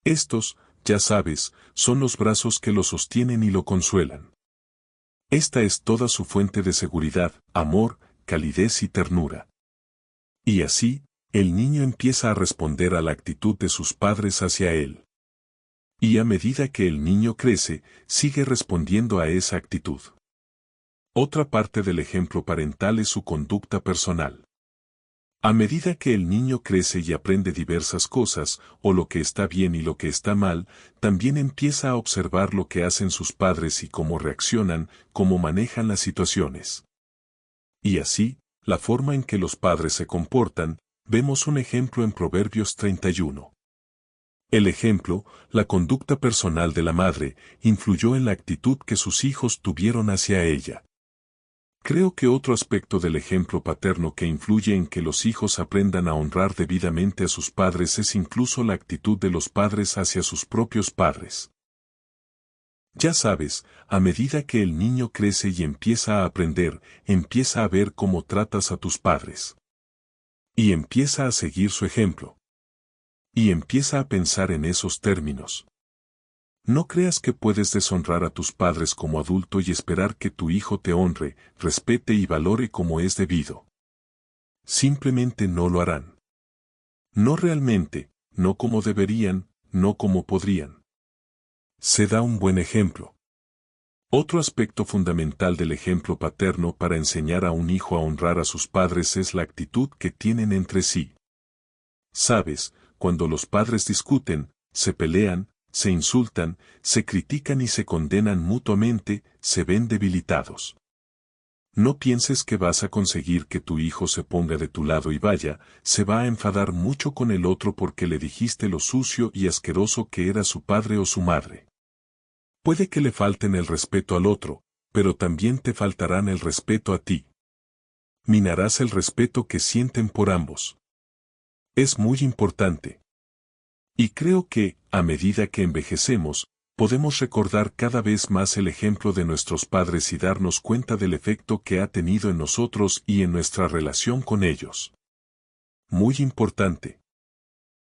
Estos, ya sabes, son los brazos que lo sostienen y lo consuelan. Esta es toda su fuente de seguridad, amor, calidez y ternura. Y así, el niño empieza a responder a la actitud de sus padres hacia él. Y a medida que el niño crece, sigue respondiendo a esa actitud. Otra parte del ejemplo parental es su conducta personal. A medida que el niño crece y aprende diversas cosas, o lo que está bien y lo que está mal, también empieza a observar lo que hacen sus padres y cómo reaccionan, cómo manejan las situaciones. Y así, la forma en que los padres se comportan, vemos un ejemplo en Proverbios 31. El ejemplo, la conducta personal de la madre, influyó en la actitud que sus hijos tuvieron hacia ella. Creo que otro aspecto del ejemplo paterno que influye en que los hijos aprendan a honrar debidamente a sus padres es incluso la actitud de los padres hacia sus propios padres. Ya sabes, a medida que el niño crece y empieza a aprender, empieza a ver cómo tratas a tus padres. Y empieza a seguir su ejemplo. Y empieza a pensar en esos términos. No creas que puedes deshonrar a tus padres como adulto y esperar que tu hijo te honre, respete y valore como es debido. Simplemente no lo harán. No realmente, no como deberían, no como podrían. Se da un buen ejemplo. Otro aspecto fundamental del ejemplo paterno para enseñar a un hijo a honrar a sus padres es la actitud que tienen entre sí. Sabes, cuando los padres discuten, se pelean, se insultan, se critican y se condenan mutuamente, se ven debilitados. No pienses que vas a conseguir que tu hijo se ponga de tu lado y vaya, se va a enfadar mucho con el otro porque le dijiste lo sucio y asqueroso que era su padre o su madre. Puede que le falten el respeto al otro, pero también te faltarán el respeto a ti. Minarás el respeto que sienten por ambos. Es muy importante. Y creo que, a medida que envejecemos, podemos recordar cada vez más el ejemplo de nuestros padres y darnos cuenta del efecto que ha tenido en nosotros y en nuestra relación con ellos. Muy importante.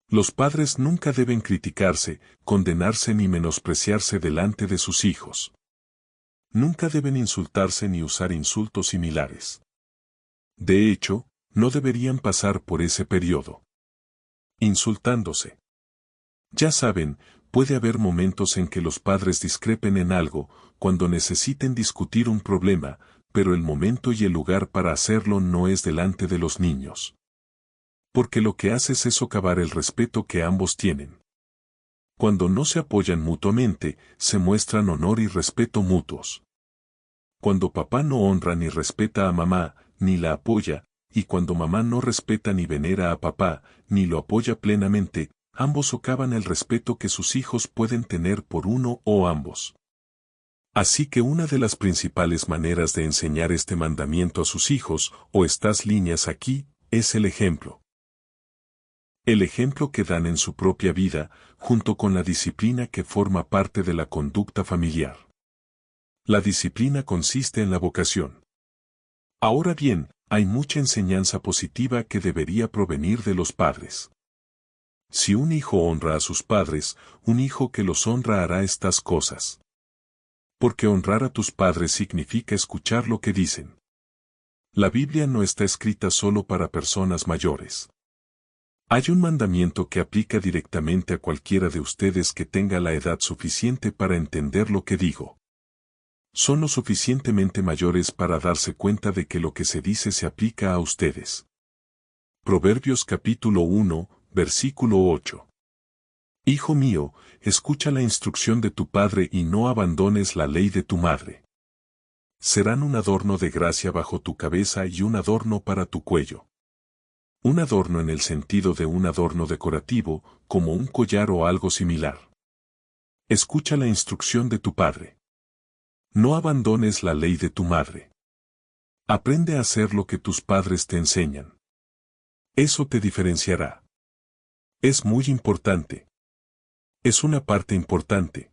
Los padres nunca deben criticarse, condenarse ni menospreciarse delante de sus hijos. Nunca deben insultarse ni usar insultos similares. De hecho, no deberían pasar por ese periodo. Insultándose. Ya saben, puede haber momentos en que los padres discrepen en algo, cuando necesiten discutir un problema, pero el momento y el lugar para hacerlo no es delante de los niños. Porque lo que haces es socavar el respeto que ambos tienen. Cuando no se apoyan mutuamente, se muestran honor y respeto mutuos. Cuando papá no honra ni respeta a mamá, ni la apoya, y cuando mamá no respeta ni venera a papá, ni lo apoya plenamente, ambos socavan el respeto que sus hijos pueden tener por uno o ambos. Así que una de las principales maneras de enseñar este mandamiento a sus hijos, o estas líneas aquí, es el ejemplo. El ejemplo que dan en su propia vida, junto con la disciplina que forma parte de la conducta familiar. La disciplina consiste en la vocación. Ahora bien, hay mucha enseñanza positiva que debería provenir de los padres. Si un hijo honra a sus padres, un hijo que los honra hará estas cosas. Porque honrar a tus padres significa escuchar lo que dicen. La Biblia no está escrita solo para personas mayores. Hay un mandamiento que aplica directamente a cualquiera de ustedes que tenga la edad suficiente para entender lo que digo. Son lo suficientemente mayores para darse cuenta de que lo que se dice se aplica a ustedes. Proverbios capítulo 1, versículo 8. Hijo mío, escucha la instrucción de tu padre y no abandones la ley de tu madre. Serán un adorno de gracia bajo tu cabeza y un adorno para tu cuello. Un adorno en el sentido de un adorno decorativo, como un collar o algo similar. Escucha la instrucción de tu padre. No abandones la ley de tu madre. Aprende a hacer lo que tus padres te enseñan. Eso te diferenciará. Es muy importante. Es una parte importante.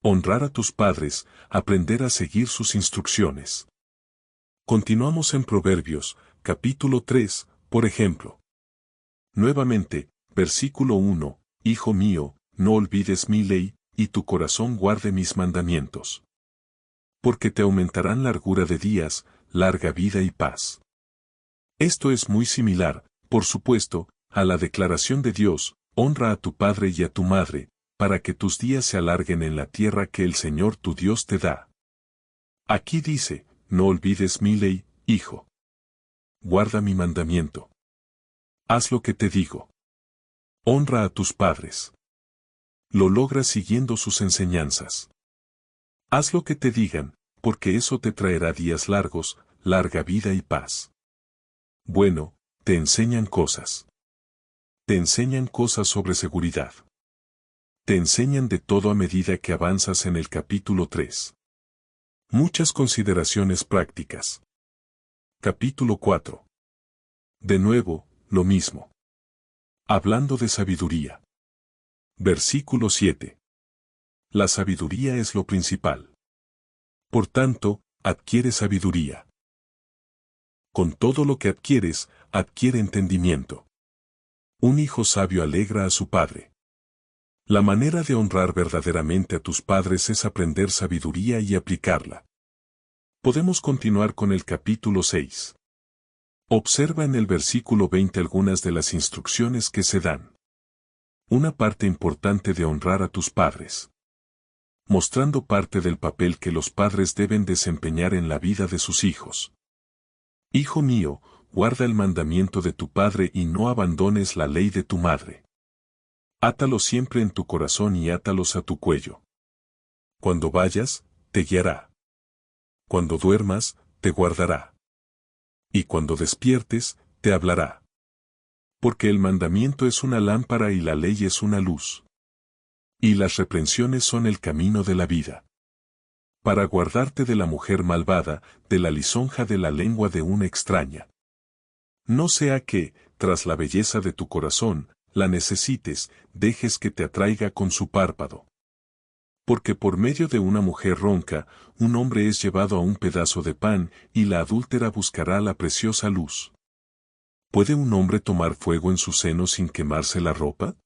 Honrar a tus padres, aprender a seguir sus instrucciones. Continuamos en Proverbios, capítulo 3, por ejemplo. Nuevamente, versículo 1, Hijo mío, no olvides mi ley, y tu corazón guarde mis mandamientos. Porque te aumentarán largura de días, larga vida y paz. Esto es muy similar, por supuesto, a la declaración de Dios, honra a tu padre y a tu madre, para que tus días se alarguen en la tierra que el Señor tu Dios te da. Aquí dice, no olvides mi ley, hijo. Guarda mi mandamiento. Haz lo que te digo. Honra a tus padres. Lo logras siguiendo sus enseñanzas. Haz lo que te digan, porque eso te traerá días largos, larga vida y paz. Bueno, te enseñan cosas. Te enseñan cosas sobre seguridad. Te enseñan de todo a medida que avanzas en el capítulo 3. Muchas consideraciones prácticas. Capítulo 4. De nuevo, lo mismo. Hablando de sabiduría. Versículo 7. La sabiduría es lo principal. Por tanto, adquiere sabiduría. Con todo lo que adquieres, adquiere entendimiento. Un hijo sabio alegra a su padre. La manera de honrar verdaderamente a tus padres es aprender sabiduría y aplicarla. Podemos continuar con el capítulo 6. Observa en el versículo 20 algunas de las instrucciones que se dan. Una parte importante de honrar a tus padres. Mostrando parte del papel que los padres deben desempeñar en la vida de sus hijos. Hijo mío, guarda el mandamiento de tu padre y no abandones la ley de tu madre. Átalos siempre en tu corazón y átalos a tu cuello. Cuando vayas, te guiará. Cuando duermas, te guardará. Y cuando despiertes, te hablará. Porque el mandamiento es una lámpara y la ley es una luz. Y las reprensiones son el camino de la vida. Para guardarte de la mujer malvada, de la lisonja de la lengua de una extraña. No sea que, tras la belleza de tu corazón, la necesites, dejes que te atraiga con su párpado. Porque por medio de una mujer ronca, un hombre es llevado a un pedazo de pan, y la adúltera buscará la preciosa luz. ¿Puede un hombre tomar fuego en su seno sin quemarse la ropa?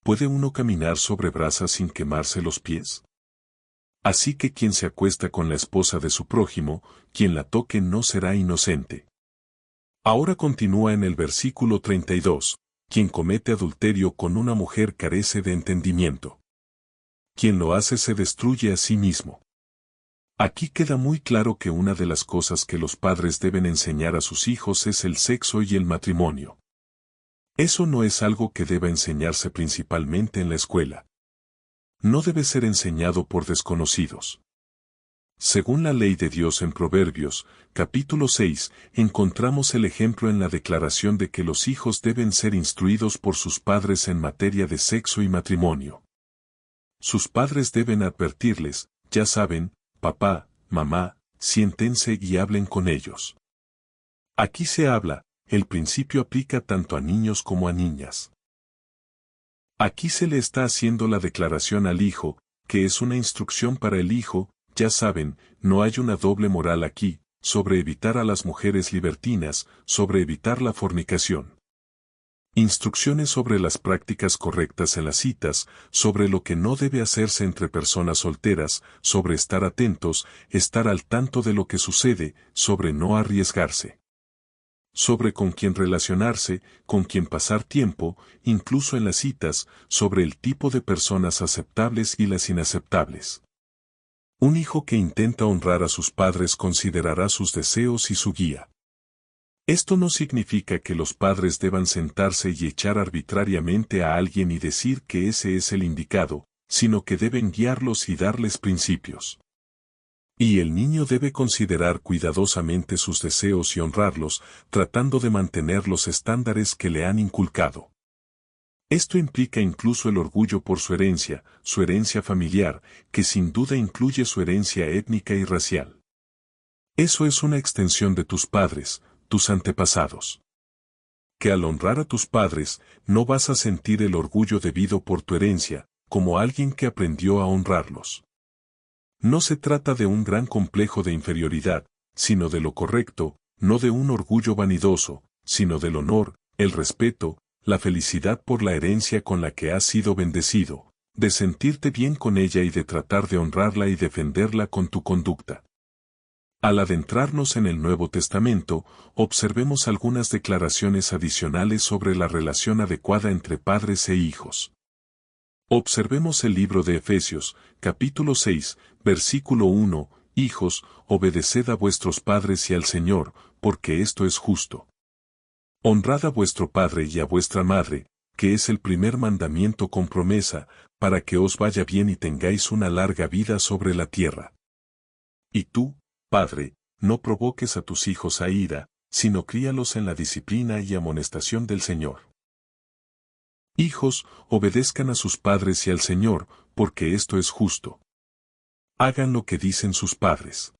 ¿Puede uno caminar sobre brasas sin quemarse los pies? Así que quien se acuesta con la esposa de su prójimo, quien la toque no será inocente. Ahora continúa en el versículo 32, quien comete adulterio con una mujer carece de entendimiento. Quien lo hace se destruye a sí mismo. Aquí queda muy claro que una de las cosas que los padres deben enseñar a sus hijos es el sexo y el matrimonio. Eso no es algo que deba enseñarse principalmente en la escuela. No debe ser enseñado por desconocidos. Según la ley de Dios en Proverbios, capítulo 6, encontramos el ejemplo en la declaración de que los hijos deben ser instruidos por sus padres en materia de sexo y matrimonio. Sus padres deben advertirles, ya saben, papá, mamá, siéntense y hablen con ellos. Aquí se habla, el principio aplica tanto a niños como a niñas. Aquí se le está haciendo la declaración al hijo, que es una instrucción para el hijo, ya saben, no hay una doble moral aquí, sobre evitar a las mujeres libertinas, sobre evitar la fornicación. Instrucciones sobre las prácticas correctas en las citas, sobre lo que no debe hacerse entre personas solteras, sobre estar atentos, estar al tanto de lo que sucede, sobre no arriesgarse. Sobre con quién relacionarse, con quién pasar tiempo, incluso en las citas, sobre el tipo de personas aceptables y las inaceptables. Un hijo que intenta honrar a sus padres considerará sus deseos y su guía. Esto no significa que los padres deban sentarse y echar arbitrariamente a alguien y decir que ese es el indicado, sino que deben guiarlos y darles principios. Y el niño debe considerar cuidadosamente sus deseos y honrarlos, tratando de mantener los estándares que le han inculcado. Esto implica incluso el orgullo por su herencia familiar, que sin duda incluye su herencia étnica y racial. Eso es una extensión de tus padres, tus antepasados. Que al honrar a tus padres, no vas a sentir el orgullo debido por tu herencia, como alguien que aprendió a honrarlos. No se trata de un gran complejo de inferioridad, sino de lo correcto, no de un orgullo vanidoso, sino del honor, el respeto, la felicidad por la herencia con la que has sido bendecido, de sentirte bien con ella y de tratar de honrarla y defenderla con tu conducta. Al adentrarnos en el Nuevo Testamento, observemos algunas declaraciones adicionales sobre la relación adecuada entre padres e hijos. Observemos el libro de Efesios, capítulo 6, versículo 1, Hijos, obedeced a vuestros padres y al Señor, porque esto es justo. Honrad a vuestro padre y a vuestra madre, que es el primer mandamiento con promesa, para que os vaya bien y tengáis una larga vida sobre la tierra. Y tú, padre, no provoques a tus hijos a ira, sino críalos en la disciplina y amonestación del Señor. Hijos, obedezcan a sus padres y al Señor, porque esto es justo. Hagan lo que dicen sus padres.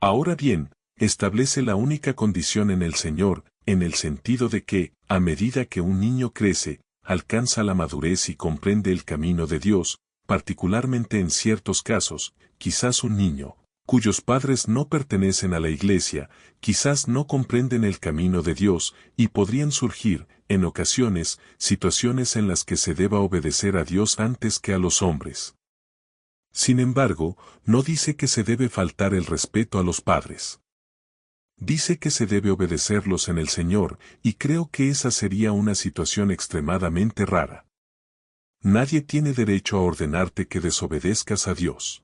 Ahora bien, establece la única condición en el Señor, en el sentido de que, a medida que un niño crece, alcanza la madurez y comprende el camino de Dios, particularmente en ciertos casos, quizás un niño, cuyos padres no pertenecen a la Iglesia, quizás no comprenden el camino de Dios, y podrían surgir, en ocasiones, situaciones en las que se deba obedecer a Dios antes que a los hombres. Sin embargo, no dice que se debe faltar el respeto a los padres. Dice que se debe obedecerlos en el Señor, y creo que esa sería una situación extremadamente rara. Nadie tiene derecho a ordenarte que desobedezcas a Dios.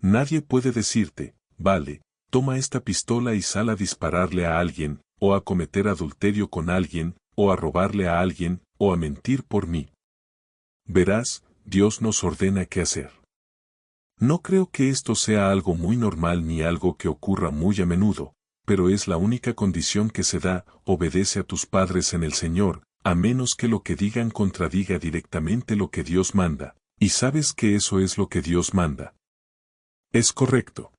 Nadie puede decirte, vale, toma esta pistola y sal a dispararle a alguien, o a cometer adulterio con alguien, o a robarle a alguien, o a mentir por mí. Verás, Dios nos ordena qué hacer. No creo que esto sea algo muy normal ni algo que ocurra muy a menudo, pero es la única condición que se da: obedece a tus padres en el Señor, a menos que lo que digan contradiga directamente lo que Dios manda, y sabes que eso es lo que Dios manda. Es correcto.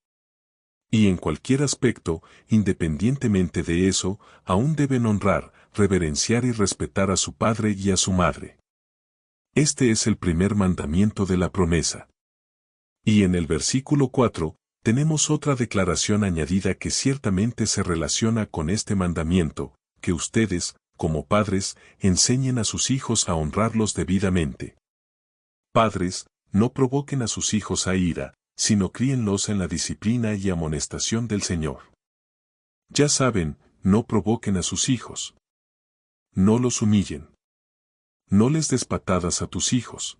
Y en cualquier aspecto, independientemente de eso, aún deben honrar, reverenciar y respetar a su padre y a su madre. Este es el primer mandamiento de la promesa. Y en el versículo 4, tenemos otra declaración añadida que ciertamente se relaciona con este mandamiento: que ustedes, como padres, enseñen a sus hijos a honrarlos debidamente. Padres, no provoquen a sus hijos a ira, sino críenlos en la disciplina y amonestación del Señor. Ya saben, no provoquen a sus hijos. No los humillen. No les des patadas a tus hijos.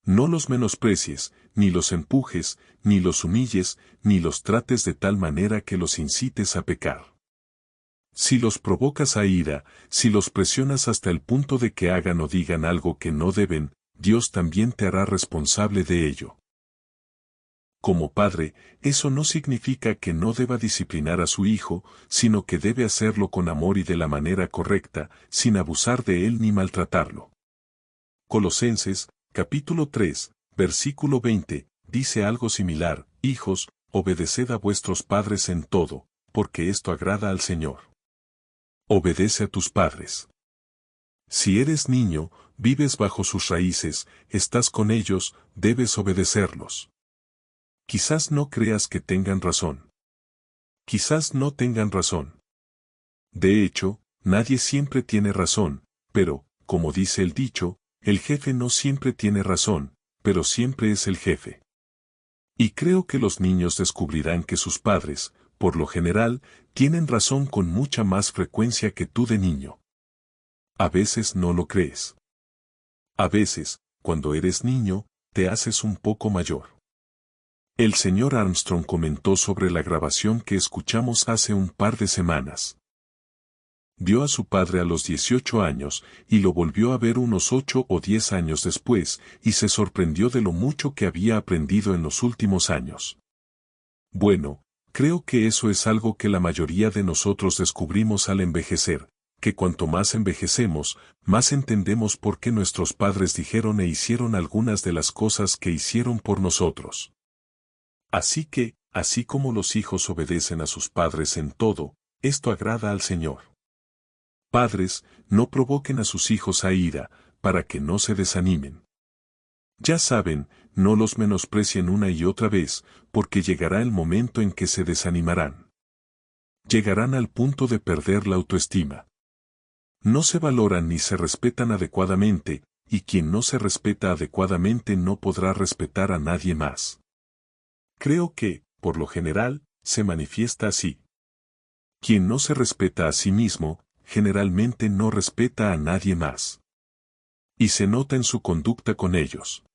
No los menosprecies, ni los empujes, ni los humilles, ni los trates de tal manera que los incites a pecar. Si los provocas a ira, si los presionas hasta el punto de que hagan o digan algo que no deben, Dios también te hará responsable de ello. Como padre, eso no significa que no deba disciplinar a su hijo, sino que debe hacerlo con amor y de la manera correcta, sin abusar de él ni maltratarlo. Colosenses, capítulo 3, versículo 20, dice algo similar: hijos, obedeced a vuestros padres en todo, porque esto agrada al Señor. Obedece a tus padres. Si eres niño, vives bajo sus raíces, estás con ellos, debes obedecerlos. Quizás no creas que tengan razón. Quizás no tengan razón. De hecho, nadie siempre tiene razón, pero, como dice el dicho, el jefe no siempre tiene razón, pero siempre es el jefe. Y creo que los niños descubrirán que sus padres, por lo general, tienen razón con mucha más frecuencia que tú de niño. A veces no lo crees. A veces, cuando eres niño, te haces un poco mayor. El señor Armstrong comentó sobre la grabación que escuchamos hace un par de semanas. Vio a su padre a los 18 años, y lo volvió a ver unos 8 o 10 años después, y se sorprendió de lo mucho que había aprendido en los últimos años. Bueno, creo que eso es algo que la mayoría de nosotros descubrimos al envejecer, que cuanto más envejecemos, más entendemos por qué nuestros padres dijeron e hicieron algunas de las cosas que hicieron por nosotros. Así que, así como los hijos obedecen a sus padres en todo, esto agrada al Señor. Padres, no provoquen a sus hijos a ira, para que no se desanimen. Ya saben, no los menosprecien una y otra vez, porque llegará el momento en que se desanimarán. Llegarán al punto de perder la autoestima. No se valoran ni se respetan adecuadamente, y quien no se respeta adecuadamente no podrá respetar a nadie más. Creo que, por lo general, se manifiesta así. Quien no se respeta a sí mismo, generalmente no respeta a nadie más. Y se nota en su conducta con ellos.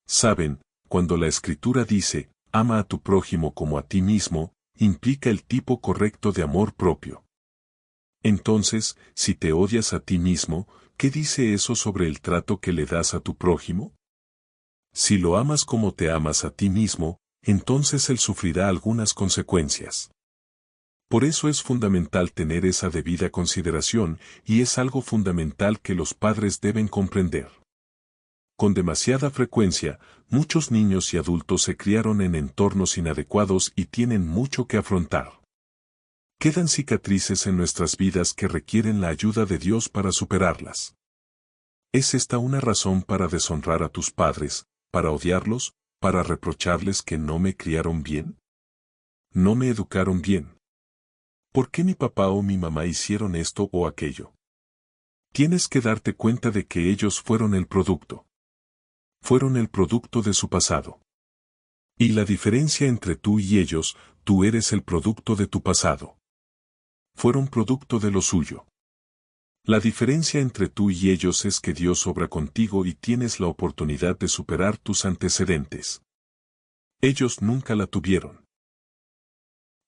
Saben, cuando la Escritura dice, ama a tu prójimo como a ti mismo, implica el tipo correcto de amor propio. Entonces, si te odias a ti mismo, ¿qué dice eso sobre el trato que le das a tu prójimo? Si lo amas como te amas a ti mismo, entonces él sufrirá algunas consecuencias. Por eso es fundamental tener esa debida consideración, y es algo fundamental que los padres deben comprender. Con demasiada frecuencia, muchos niños y adultos se criaron en entornos inadecuados y tienen mucho que afrontar. Quedan cicatrices en nuestras vidas que requieren la ayuda de Dios para superarlas. ¿Es esta una razón para deshonrar a tus padres, para odiarlos, para reprocharles que no me criaron bien? ¿No me educaron bien? ¿Por qué mi papá o mi mamá hicieron esto o aquello? Tienes que darte cuenta de que ellos fueron el producto. Fueron el producto de su pasado. Y la diferencia entre tú y ellos, tú eres el producto de tu pasado. Fueron producto de lo suyo. La diferencia entre tú y ellos es que Dios obra contigo y tienes la oportunidad de superar tus antecedentes. Ellos nunca la tuvieron.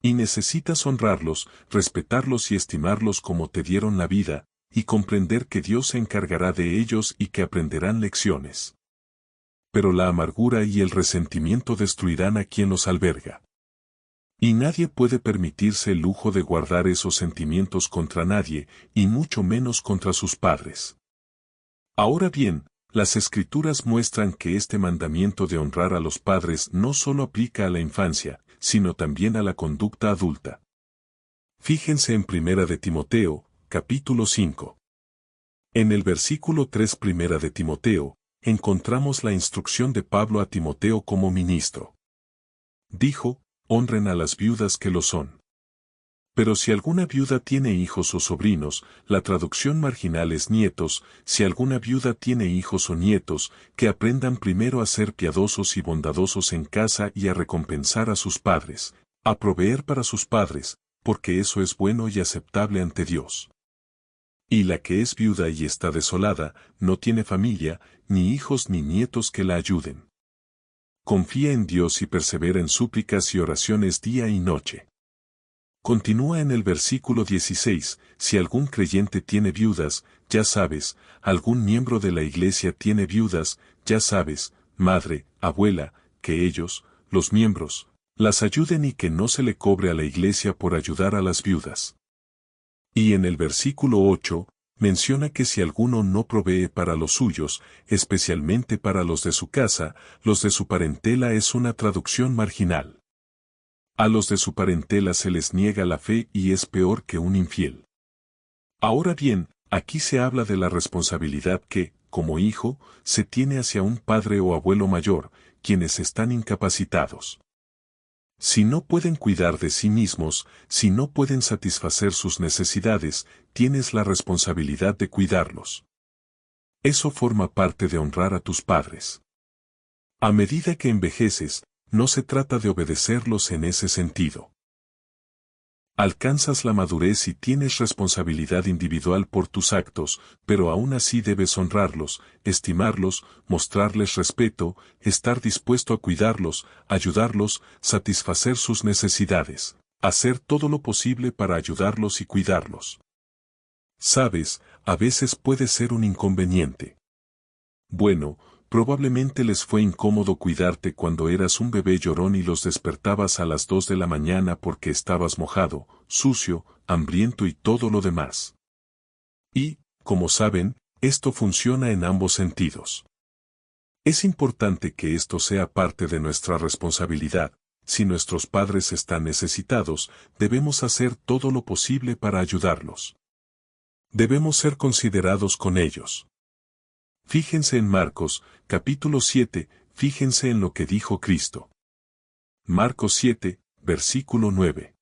Y necesitas honrarlos, respetarlos y estimarlos como te dieron la vida, y comprender que Dios se encargará de ellos y que aprenderán lecciones. Pero la amargura y el resentimiento destruirán a quien los alberga. Y nadie puede permitirse el lujo de guardar esos sentimientos contra nadie, y mucho menos contra sus padres. Ahora bien, las Escrituras muestran que este mandamiento de honrar a los padres no solo aplica a la infancia, sino también a la conducta adulta. Fíjense en 1 de Timoteo, capítulo 5. En el versículo 3 1 de Timoteo, encontramos la instrucción de Pablo a Timoteo como ministro. Dijo, honren a las viudas que lo son. Pero si alguna viuda tiene hijos o sobrinos, la traducción marginal es nietos, si alguna viuda tiene hijos o nietos, que aprendan primero a ser piadosos y bondadosos en casa y a recompensar a sus padres, a proveer para sus padres, porque eso es bueno y aceptable ante Dios. Y la que es viuda y está desolada, no tiene familia, ni hijos ni nietos que la ayuden. Confía en Dios y persevera en súplicas y oraciones día y noche. Continúa en el versículo 16, si algún creyente tiene viudas, ya sabes, algún miembro de la iglesia tiene viudas, ya sabes, madre, abuela, que ellos, los miembros, las ayuden y que no se le cobre a la iglesia por ayudar a las viudas. Y en el versículo 8, menciona que si alguno no provee para los suyos, especialmente para los de su casa, los de su parentela es una traducción marginal. A los de su parentela se les niega la fe y es peor que un infiel. Ahora bien, aquí se habla de la responsabilidad que, como hijo, se tiene hacia un padre o abuelo mayor, quienes están incapacitados. Si no pueden cuidar de sí mismos, si no pueden satisfacer sus necesidades, tienes la responsabilidad de cuidarlos. Eso forma parte de honrar a tus padres. A medida que envejeces, no se trata de obedecerlos en ese sentido. Alcanzas la madurez y tienes responsabilidad individual por tus actos, pero aún así debes honrarlos, estimarlos, mostrarles respeto, estar dispuesto a cuidarlos, ayudarlos, satisfacer sus necesidades, hacer todo lo posible para ayudarlos y cuidarlos. Sabes, a veces puede ser un inconveniente. Bueno, probablemente les fue incómodo cuidarte cuando eras un bebé llorón y los despertabas a las 2 de la mañana porque estabas mojado, sucio, hambriento y todo lo demás. Y, como saben, esto funciona en ambos sentidos. Es importante que esto sea parte de nuestra responsabilidad. Si nuestros padres están necesitados, debemos hacer todo lo posible para ayudarlos. Debemos ser considerados con ellos. Fíjense en Marcos, capítulo 7, fíjense en lo que dijo Cristo. Marcos 7, versículo 9.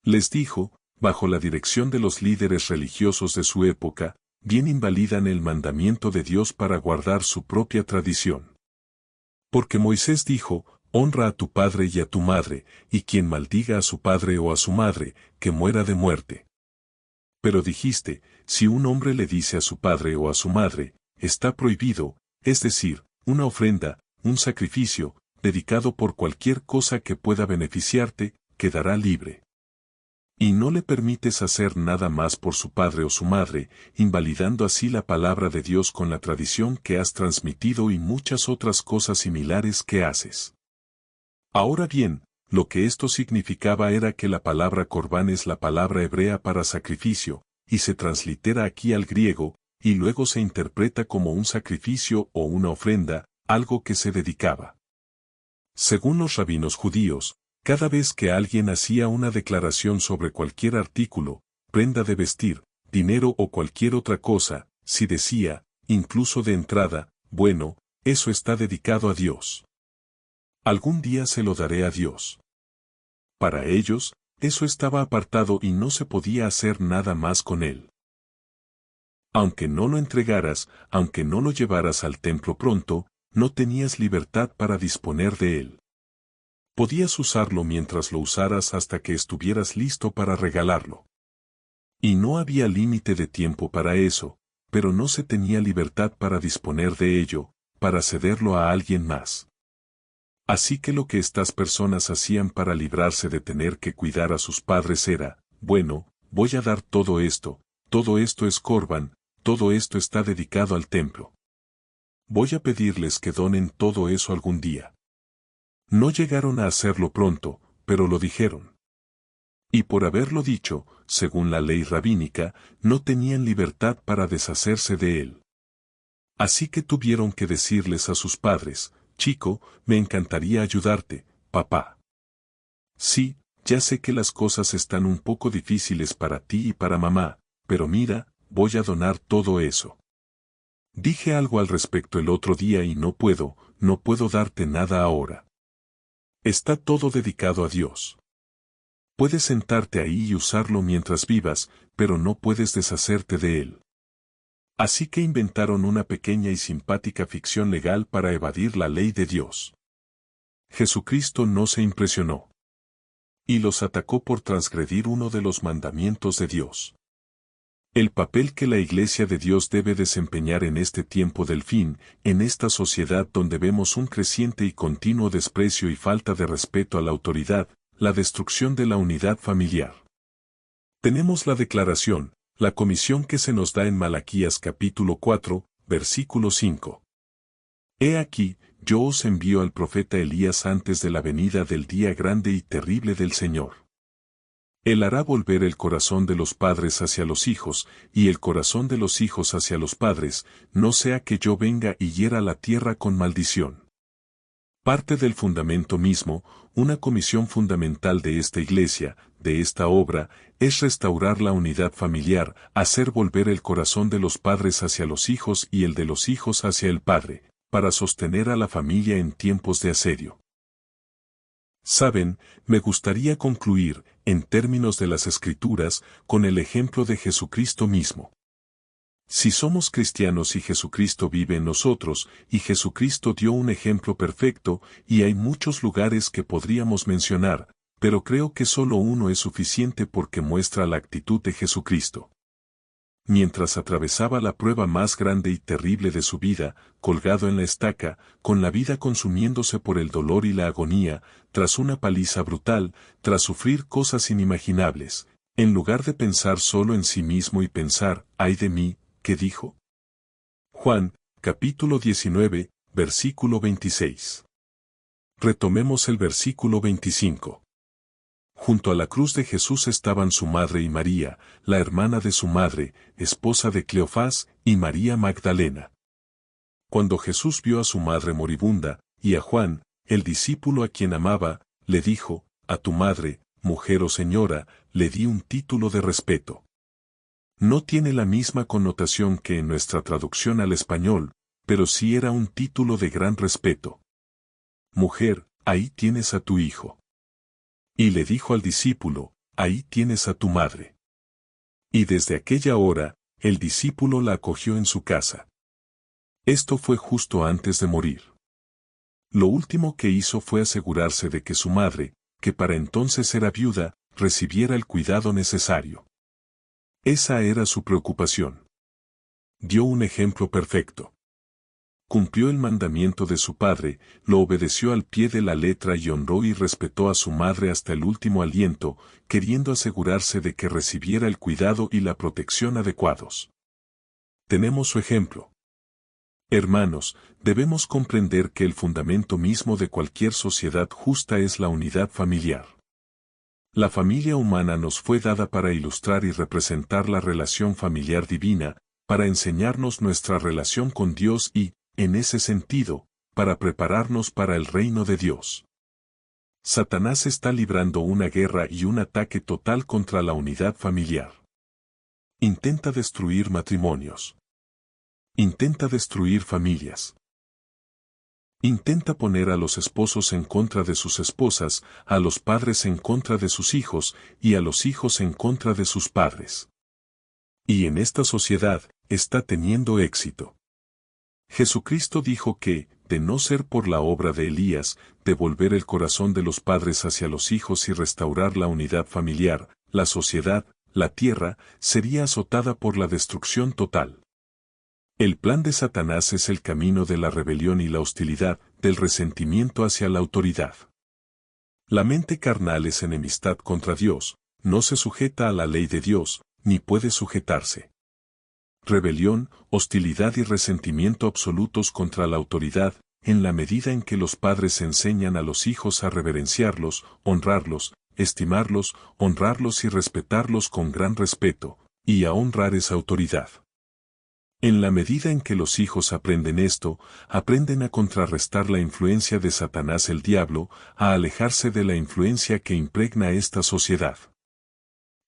Les dijo, bajo la dirección de los líderes religiosos de su época, bien invalidan el mandamiento de Dios para guardar su propia tradición. Porque Moisés dijo, honra a tu padre y a tu madre, y quien maldiga a su padre o a su madre, que muera de muerte. Pero dijiste, si un hombre le dice a su padre o a su madre, está prohibido, es decir, una ofrenda, un sacrificio, dedicado por cualquier cosa que pueda beneficiarte, quedará libre. Y no le permites hacer nada más por su padre o su madre, invalidando así la palabra de Dios con la tradición que has transmitido y muchas otras cosas similares que haces. Ahora bien, lo que esto significaba era que la palabra corbán es la palabra hebrea para sacrificio, y se translitera aquí al griego, y luego se interpreta como un sacrificio o una ofrenda, algo que se dedicaba. Según los rabinos judíos, cada vez que alguien hacía una declaración sobre cualquier artículo, prenda de vestir, dinero o cualquier otra cosa, si decía, incluso de entrada, bueno, eso está dedicado a Dios. Algún día se lo daré a Dios. Para ellos, eso estaba apartado y no se podía hacer nada más con él. Aunque no lo entregaras, aunque no lo llevaras al templo pronto, no tenías libertad para disponer de él. Podías usarlo mientras lo usaras hasta que estuvieras listo para regalarlo. Y no había límite de tiempo para eso, pero no se tenía libertad para disponer de ello, para cederlo a alguien más. Así que lo que estas personas hacían para librarse de tener que cuidar a sus padres era, bueno, voy a dar todo esto es Corban, todo esto está dedicado al templo. Voy a pedirles que donen todo eso algún día. No llegaron a hacerlo pronto, pero lo dijeron. Y por haberlo dicho, según la ley rabínica, no tenían libertad para deshacerse de él. Así que tuvieron que decirles a sus padres, chico, me encantaría ayudarte, papá. Sí, ya sé que las cosas están un poco difíciles para ti y para mamá, pero mira, voy a donar todo eso. Dije algo al respecto el otro día y no puedo darte nada ahora. Está todo dedicado a Dios. Puedes sentarte ahí y usarlo mientras vivas, pero no puedes deshacerte de él. Así que inventaron una pequeña y simpática ficción legal para evadir la ley de Dios. Jesucristo no se impresionó. Y los atacó por transgredir uno de los mandamientos de Dios. El papel que la Iglesia de Dios debe desempeñar en este tiempo del fin, en esta sociedad donde vemos un creciente y continuo desprecio y falta de respeto a la autoridad, la destrucción de la unidad familiar. Tenemos la declaración, la comisión que se nos da en Malaquías capítulo 4, versículo 5. He aquí, yo os envío al profeta Elías antes de la venida del día grande y terrible del Señor. Él hará volver el corazón de los padres hacia los hijos, y el corazón de los hijos hacia los padres, no sea que yo venga y hiera la tierra con maldición. Parte del fundamento mismo, una comisión fundamental de esta iglesia, de esta obra, es restaurar la unidad familiar, hacer volver el corazón de los padres hacia los hijos y el de los hijos hacia el padre, para sostener a la familia en tiempos de asedio. Saben, me gustaría concluir, en términos de las Escrituras, con el ejemplo de Jesucristo mismo. Si somos cristianos y Jesucristo vive en nosotros, y Jesucristo dio un ejemplo perfecto, y hay muchos lugares que podríamos mencionar, pero creo que solo uno es suficiente porque muestra la actitud de Jesucristo. Mientras atravesaba la prueba más grande y terrible de su vida, colgado en la estaca, con la vida consumiéndose por el dolor y la agonía, tras una paliza brutal, tras sufrir cosas inimaginables, en lugar de pensar solo en sí mismo y pensar, ¡ay de mí!, ¿qué dijo? Juan, capítulo 19, versículo 26. Retomemos el versículo 25. Junto a la cruz de Jesús estaban su madre y María, la hermana de su madre, esposa de Cleofás, y María Magdalena. Cuando Jesús vio a su madre moribunda, y a Juan, el discípulo a quien amaba, le dijo, a tu madre, mujer o señora, le di un título de respeto. No tiene la misma connotación que en nuestra traducción al español, pero sí era un título de gran respeto. Mujer, ahí tienes a tu hijo. Y le dijo al discípulo, ahí tienes a tu madre. Y desde aquella hora, el discípulo la acogió en su casa. Esto fue justo antes de morir. Lo último que hizo fue asegurarse de que su madre, que para entonces era viuda, recibiera el cuidado necesario. Esa era su preocupación. Dio un ejemplo perfecto. Cumplió el mandamiento de su padre, lo obedeció al pie de la letra y honró y respetó a su madre hasta el último aliento, queriendo asegurarse de que recibiera el cuidado y la protección adecuados. Tenemos su ejemplo. Hermanos, debemos comprender que el fundamento mismo de cualquier sociedad justa es la unidad familiar. La familia humana nos fue dada para ilustrar y representar la relación familiar divina, para enseñarnos nuestra relación con Dios y, en ese sentido, para prepararnos para el reino de Dios. Satanás está librando una guerra y un ataque total contra la unidad familiar. Intenta destruir matrimonios. Intenta destruir familias. Intenta poner a los esposos en contra de sus esposas, a los padres en contra de sus hijos, y a los hijos en contra de sus padres. Y en esta sociedad, está teniendo éxito. Jesucristo dijo que, de no ser por la obra de Elías, de volver el corazón de los padres hacia los hijos y restaurar la unidad familiar, la sociedad, la tierra, sería azotada por la destrucción total. El plan de Satanás es el camino de la rebelión y la hostilidad, del resentimiento hacia la autoridad. La mente carnal es enemistad contra Dios, no se sujeta a la ley de Dios, ni puede sujetarse. Rebelión, hostilidad y resentimiento absolutos contra la autoridad, en la medida en que los padres enseñan a los hijos a reverenciarlos, honrarlos, estimarlos, honrarlos y respetarlos con gran respeto, y a honrar esa autoridad. En la medida en que los hijos aprenden esto, aprenden a contrarrestar la influencia de Satanás el diablo, a alejarse de la influencia que impregna esta sociedad.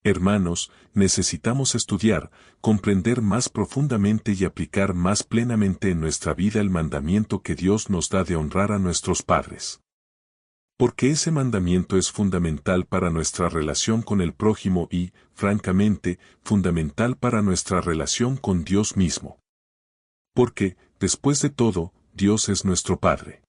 Hermanos, necesitamos estudiar, comprender más profundamente y aplicar más plenamente en nuestra vida el mandamiento que Dios nos da de honrar a nuestros padres. Porque ese mandamiento es fundamental para nuestra relación con el prójimo y, francamente, fundamental para nuestra relación con Dios mismo. Porque, después de todo, Dios es nuestro Padre.